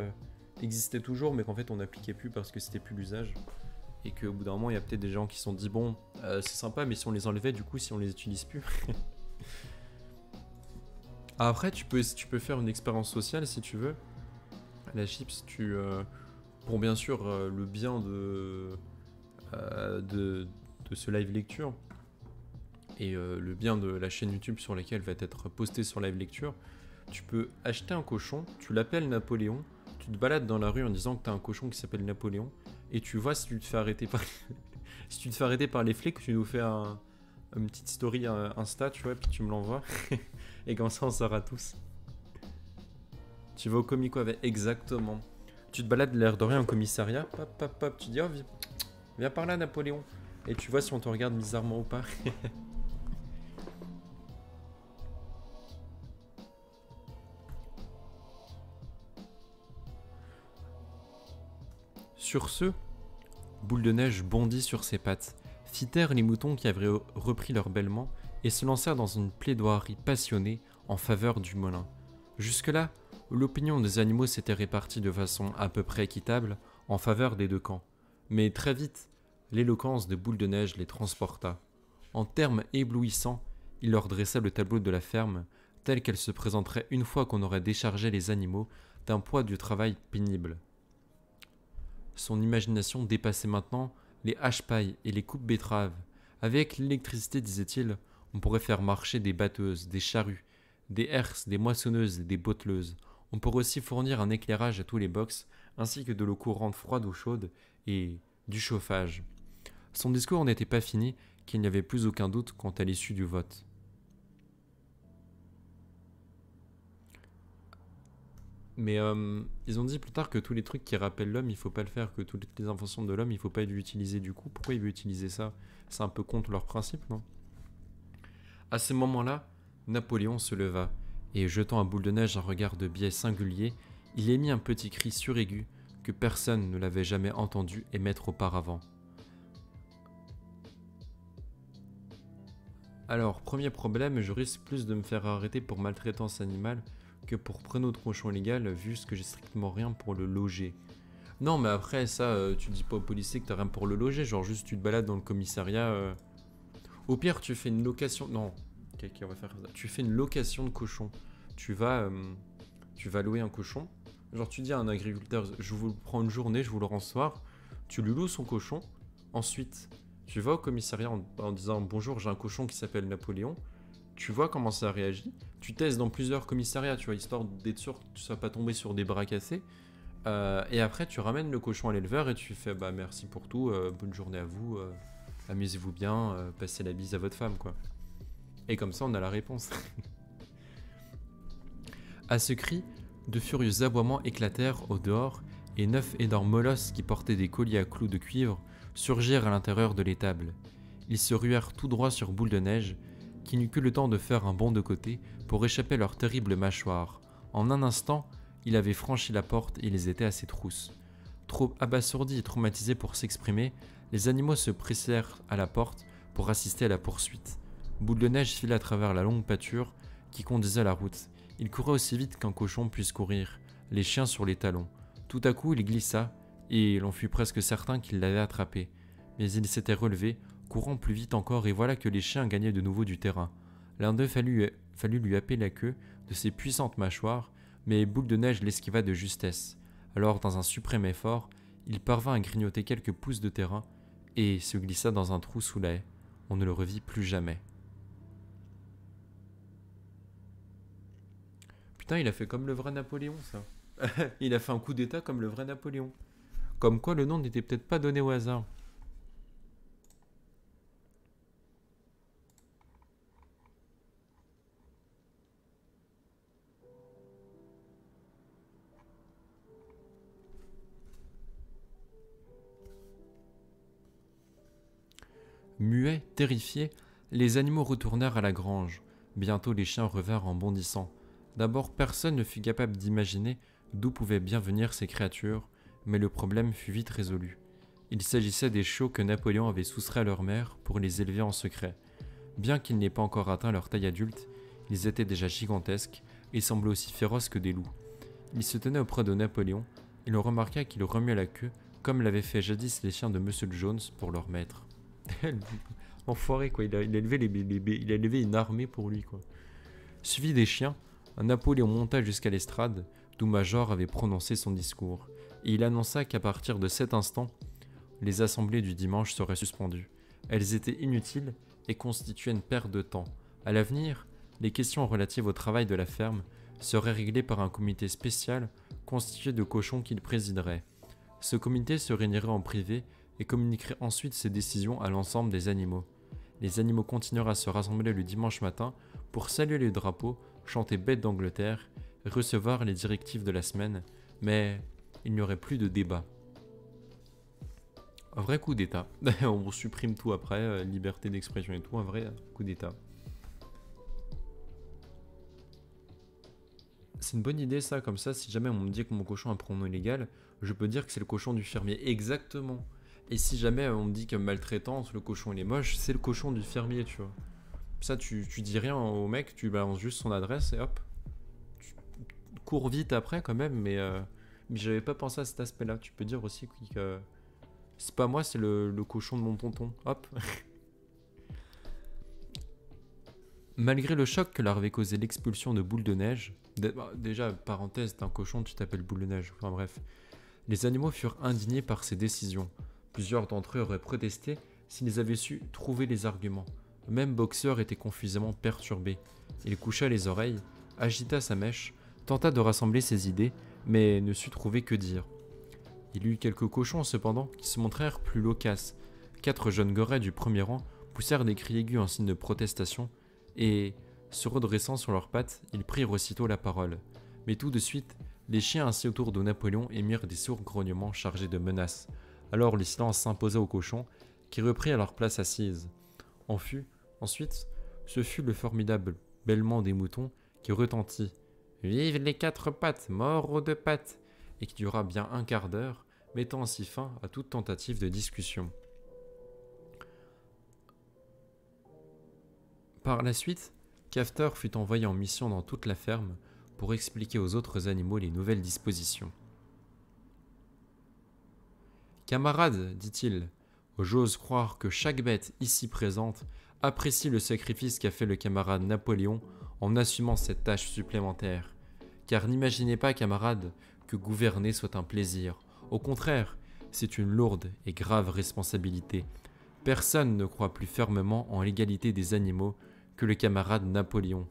existait toujours, mais qu'en fait on n'appliquait plus parce que c'était plus l'usage. Et qu'au bout d'un moment, il y a peut-être des gens qui se sont dit bon, c'est sympa, mais si on les enlevait, du coup, si on les utilise plus. Après, tu peux faire une expérience sociale si tu veux. La chips, pour bien sûr le bien de ce live lecture et le bien de la chaîne YouTube sur laquelle va être postée sur live lecture, tu peux acheter un cochon, tu l'appelles Napoléon, tu te balades dans la rue en disant que tu as un cochon qui s'appelle Napoléon, et tu vois si tu te fais arrêter par si tu te fais arrêter par les flics, tu nous fais une petite story Insta, tu vois, puis tu me l'envoies. Et comme ça, on saura tous. Tu vas au comico avec... Exactement. Tu te balades l'air de rien au commissariat, pop, pop, pop, tu dis, oh, viens par là, Napoléon. Et tu vois si on te regarde bizarrement ou pas. Sur ce, Boule de Neige bondit sur ses pattes, fit taire les moutons qui avaient repris leur bêlement et se lancèrent dans une plaidoirie passionnée en faveur du moulin. Jusque-là, l'opinion des animaux s'était répartie de façon à peu près équitable en faveur des deux camps. Mais très vite, l'éloquence de Boule de Neige les transporta. En termes éblouissants, il leur dressa le tableau de la ferme, telle qu'elle se présenterait une fois qu'on aurait déchargé les animaux d'un poids du travail pénible. Son imagination dépassait maintenant les hache-pailles et les coupes betteraves, Avec l'électricité, disait-il, on pourrait faire marcher des batteuses, des charrues, des herses, des moissonneuses et des botteleuses. On pourrait aussi fournir un éclairage à tous les box, ainsi que de l'eau courante froide ou chaude et du chauffage. Son discours n'était pas fini, qu'il n'y avait plus aucun doute quant à l'issue du vote. Mais ils ont dit plus tard que tous les trucs qui rappellent l'homme, il faut pas le faire, que toutes les inventions de l'homme, il faut pas l'utiliser du coup. Pourquoi il veut utiliser ça? C'est un peu contre leur principe, non? À ce moment-là, Napoléon se leva, et jetant à Boule de Neige un regard de biais singulier, il émit un petit cri suraigu que personne ne l'avait jamais entendu émettre auparavant. Alors, premier problème, je risque plus de me faire arrêter pour maltraitance animale que pour preneur de cochon illégal, vu ce que j'ai strictement rien pour le loger. Non, mais après, ça, tu dis pas au policier que t'as rien pour le loger, genre juste tu te balades dans le commissariat. Au pire, tu fais une location. Non, ok, on va faire ça. Tu fais une location de cochon. Tu vas, euh, tu vas louer un cochon. Genre, tu dis à un agriculteur, je vous le prends une journée, je vous le rends ce soir. Tu lui loues son cochon. Ensuite, tu vas au commissariat en disant bonjour, j'ai un cochon qui s'appelle Napoléon. Tu vois comment ça réagit. Tu testes dans plusieurs commissariats, tu vois, histoire d'être sûr que tu ne sois pas tombé sur des bras cassés. Et après, tu ramènes le cochon à l'éleveur et tu fais bah merci pour tout, bonne journée à vous, amusez-vous bien, passez la bise à votre femme, quoi. Et comme ça, on a la réponse. À ce cri, de furieux aboiements éclatèrent au dehors et 9 énormes molosses qui portaient des colliers à clous de cuivre surgirent à l'intérieur de l'étable. Ils se ruèrent tout droit sur Boule de Neige, qui n'eut que le temps de faire un bond de côté pour échapper à leurs terribles mâchoires. En un instant, il avait franchi la porte et ils étaient à ses trousses. Trop abasourdis et traumatisés pour s'exprimer, les animaux se pressèrent à la porte pour assister à la poursuite. Boule de Neige fila à travers la longue pâture qui conduisait à la route. Il courait aussi vite qu'un cochon puisse courir, les chiens sur les talons. Tout à coup, il glissa, et l'on fut presque certain qu'il l'avait attrapé. Mais il s'était relevé, courant plus vite encore, et voilà que les chiens gagnaient de nouveau du terrain. L'un d'eux fallut lui happer la queue de ses puissantes mâchoires, mais Boule de Neige l'esquiva de justesse. Alors, dans un suprême effort, il parvint à grignoter quelques pouces de terrain, et se glissa dans un trou sous la haie. On ne le revit plus jamais. Putain, il a fait comme le vrai Napoléon, ça. Il a fait un coup d'état comme le vrai Napoléon. Comme quoi le nom n'était peut-être pas donné au hasard. Muets, terrifiés, les animaux retournèrent à la grange. Bientôt les chiens revinrent en bondissant. D'abord personne ne fut capable d'imaginer d'où pouvaient bien venir ces créatures, mais le problème fut vite résolu. Il s'agissait des chiots que Napoléon avait soustraits à leur mère pour les élever en secret. Bien qu'ils n'aient pas encore atteint leur taille adulte, ils étaient déjà gigantesques et semblaient aussi féroces que des loups. Ils se tenaient auprès de Napoléon et l'on remarqua qu'il remuait la queue comme l'avaient fait jadis les chiens de Monsieur Jones pour leur maître. Enfoiré, quoi, il a élevé une armée pour lui, quoi. Suivi des chiens, Napoléon monta jusqu'à l'estrade d'où Major avait prononcé son discours, et il annonça qu'à partir de cet instant, les assemblées du dimanche seraient suspendues. Elles étaient inutiles et constituaient une perte de temps. À l'avenir, les questions relatives au travail de la ferme seraient réglées par un comité spécial constitué de cochons qu'il présiderait. Ce comité se réunirait en privé et communiquerait ensuite ses décisions à l'ensemble des animaux. Les animaux continuèrent à se rassembler le dimanche matin pour saluer les drapeaux, chanter Bête d'Angleterre et recevoir les directives de la semaine, mais il n'y aurait plus de débat. Un vrai coup d'état. On supprime tout après, liberté d'expression et tout, un vrai coup d'état. C'est une bonne idée ça, comme ça, si jamais on me dit que mon cochon a un pronom illégal, je peux dire que c'est le cochon du fermier. Exactement. Et si jamais on me dit que maltraitance, le cochon il est moche, c'est le cochon du fermier, tu vois. Ça, tu dis rien au mec, tu balances juste son adresse et hop. Tu cours vite après quand même, mais j'avais pas pensé à cet aspect-là. Tu peux dire aussi que c'est pas moi, c'est le cochon de mon tonton. Hop. Malgré le choc que leur avait causé l'expulsion de Boule de Neige, déjà, parenthèse, t'es un cochon, tu t'appelles Boule de Neige, enfin bref, les animaux furent indignés par ces décisions. Plusieurs d'entre eux auraient protesté, s'ils avaient su trouver les arguments. Même Boxer était confusément perturbé. Il coucha les oreilles, agita sa mèche, tenta de rassembler ses idées, mais ne sut trouver que dire. Il y eut quelques cochons cependant qui se montrèrent plus loquaces. 4 jeunes gorets du premier rang poussèrent des cris aigus en signe de protestation, et, se redressant sur leurs pattes, ils prirent aussitôt la parole. Mais tout de suite, les chiens assis autour de Napoléon émirent des sourds grognements chargés de menaces. Alors le silence s'imposa aux cochons, qui reprirent leur place assise. Ensuite, ce fut le formidable bêlement des moutons qui retentit. « Vive les 4 pattes, mort aux 2 pattes !» et qui dura bien un quart d'heure, mettant ainsi fin à toute tentative de discussion. Par la suite, Cafter fut envoyé en mission dans toute la ferme pour expliquer aux autres animaux les nouvelles dispositions. « Camarades, dit-il, j'ose croire que chaque bête ici présente apprécie le sacrifice qu'a fait le camarade Napoléon en assumant cette tâche supplémentaire. Car n'imaginez pas, camarades, que gouverner soit un plaisir. Au contraire, c'est une lourde et grave responsabilité. Personne ne croit plus fermement en l'égalité des animaux que le camarade Napoléon.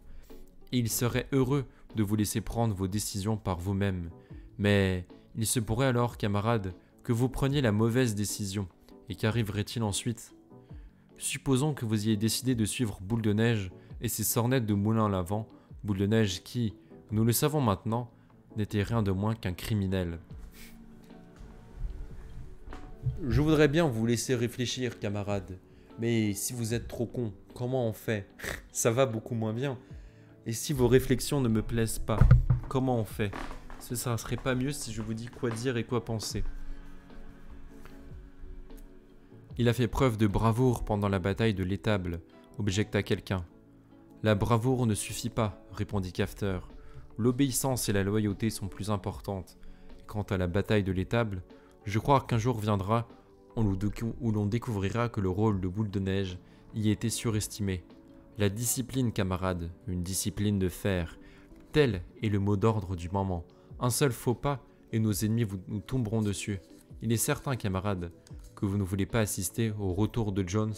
Et il serait heureux de vous laisser prendre vos décisions par vous-même. Mais il se pourrait alors, camarades, que vous preniez la mauvaise décision. Et qu'arriverait-il ensuite ? Supposons que vous ayez décidé de suivre Boule de Neige et ses sornettes de moulin à l'avant, Boule de Neige qui, nous le savons maintenant, n'était rien de moins qu'un criminel. Je voudrais bien vous laisser réfléchir, camarades, mais si vous êtes trop con, comment on fait ? Ça va beaucoup moins bien. Et si vos réflexions ne me plaisent pas, comment on fait ? Ce ne serait pas mieux si je vous dis quoi dire et quoi penser. Il a fait preuve de bravoure pendant la bataille de l'étable, objecta quelqu'un. La bravoure ne suffit pas, répondit Cafter. L'obéissance et la loyauté sont plus importantes. Quant à la bataille de l'étable, je crois qu'un jour viendra où l'on découvrira que le rôle de Boule de Neige y était surestimé. La discipline, camarades, une discipline de fer, tel est le mot d'ordre du moment. Un seul faux pas et nos ennemis nous tomberont dessus. Il est certain, camarades, que vous ne voulez pas assister au retour de Jones.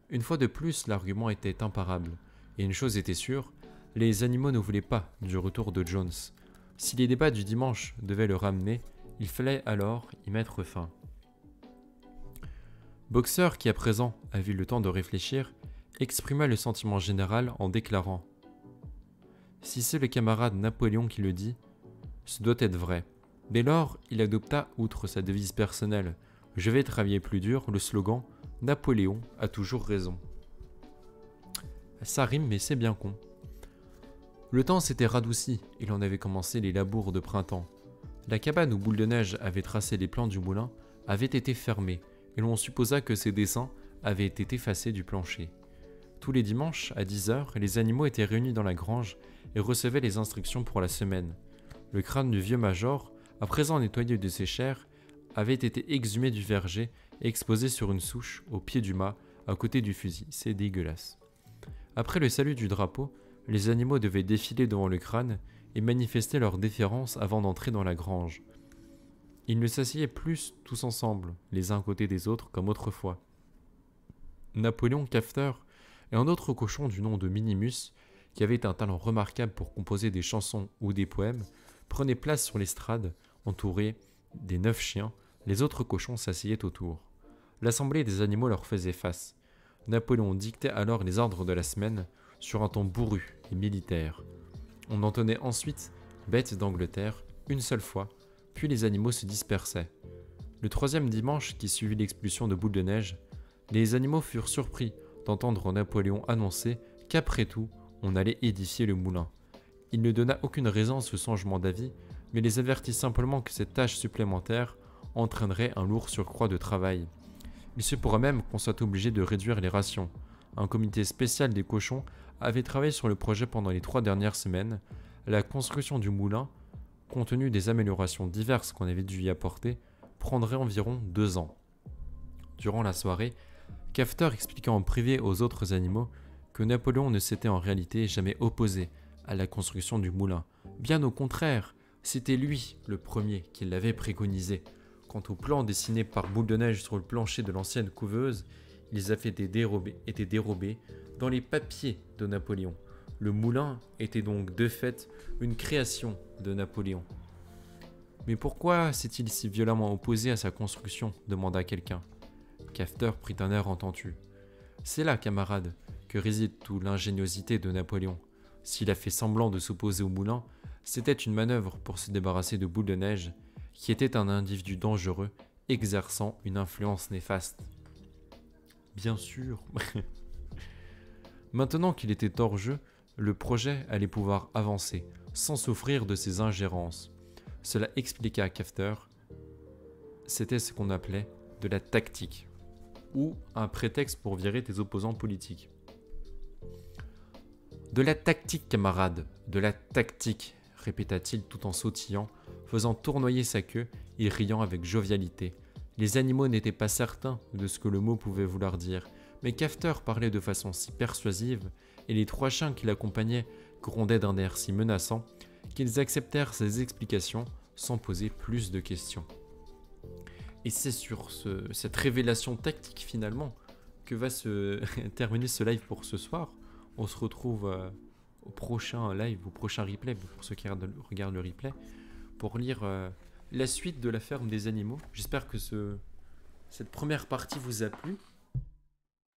Une fois de plus, l'argument était imparable, et une chose était sûre, les animaux ne voulaient pas du retour de Jones. Si les débats du dimanche devaient le ramener, il fallait alors y mettre fin. Boxer, qui à présent avait eu le temps de réfléchir, exprima le sentiment général en déclarant « Si c'est le camarade Napoléon qui le dit, ce doit être vrai. » Dès lors, il adopta, outre sa devise personnelle « Je vais travailler plus dur », le slogan « Napoléon a toujours raison ». Ça rime, mais c'est bien con. Le temps s'était radouci, et l'on avait commencé les labours de printemps. La cabane où Boule de Neige avait tracé les plans du moulin avait été fermée, et l'on supposa que ses dessins avaient été effacés du plancher. Tous les dimanches, à 10h, les animaux étaient réunis dans la grange et recevaient les instructions pour la semaine. Le crâne du vieux major, à présent nettoyé de ses chairs, avait été exhumé du verger et exposé sur une souche au pied du mât, à côté du fusil. C'est dégueulasse. Après le salut du drapeau, les animaux devaient défiler devant le crâne et manifester leur déférence avant d'entrer dans la grange. Ils ne s'asseyaient plus tous ensemble, les uns à côté des autres comme autrefois. Napoléon, Cafter et un autre cochon du nom de Minimus, qui avait un talent remarquable pour composer des chansons ou des poèmes, prenaient place sur l'estrade, entourés des 9 chiens. Les autres cochons s'asseyaient autour. L'assemblée des animaux leur faisait face. Napoléon dictait alors les ordres de la semaine sur un ton bourru et militaire. On entonnait ensuite « Bêtes d'Angleterre » une seule fois, puis les animaux se dispersaient. Le 3e dimanche qui suivit l'expulsion de Boule de Neige, les animaux furent surpris d'entendre Napoléon annoncer qu'après tout, on allait édifier le moulin. Il ne donna aucune raison à ce changement d'avis, mais les avertit simplement que cette tâche supplémentaire entraînerait un lourd surcroît de travail. Il se pourrait même qu'on soit obligé de réduire les rations. Un comité spécial des cochons avait travaillé sur le projet pendant les 3 dernières semaines. La construction du moulin, compte tenu des améliorations diverses qu'on avait dû y apporter, prendrait environ 2 ans. Durant la soirée, Cafter expliqua en privé aux autres animaux que Napoléon ne s'était en réalité jamais opposé à la construction du moulin. Bien au contraire, c'était lui le premier qui l'avait préconisé. Quant aux plans dessinés par Boule de Neige sur le plancher de l'ancienne couveuse, ils avaient été dérobés dans les papiers de Napoléon. Le moulin était donc de fait une création de Napoléon. Mais pourquoi s'est-il si violemment opposé à sa construction demanda quelqu'un. Cafter prit un air entendu. C'est là, camarade, que réside toute l'ingéniosité de Napoléon. S'il a fait semblant de s'opposer au moulin, c'était une manœuvre pour se débarrasser de Boule de Neige, qui était un individu dangereux, exerçant une influence néfaste. Bien sûr. Maintenant qu'il était hors jeu, le projet allait pouvoir avancer, sans souffrir de ses ingérences. Cela expliqua à Cafter, c'était ce qu'on appelait de la tactique, ou un prétexte pour virer tes opposants politiques. De la tactique, camarade, de la tactique, répéta-t-il tout en sautillant, faisant tournoyer sa queue et riant avec jovialité. Les animaux n'étaient pas certains de ce que le mot pouvait vouloir dire, mais Cafter parlait de façon si persuasive, et les 3 chiens qui l'accompagnaient grondaient d'un air si menaçant, qu'ils acceptèrent ses explications sans poser plus de questions. Et c'est sur cette révélation tactique finalement que va se terminer ce live pour ce soir. On se retrouve au prochain live, au prochain replay, pour ceux qui regardent le replay, pour lire la suite de la ferme des animaux. J'espère que cette première partie vous a plu.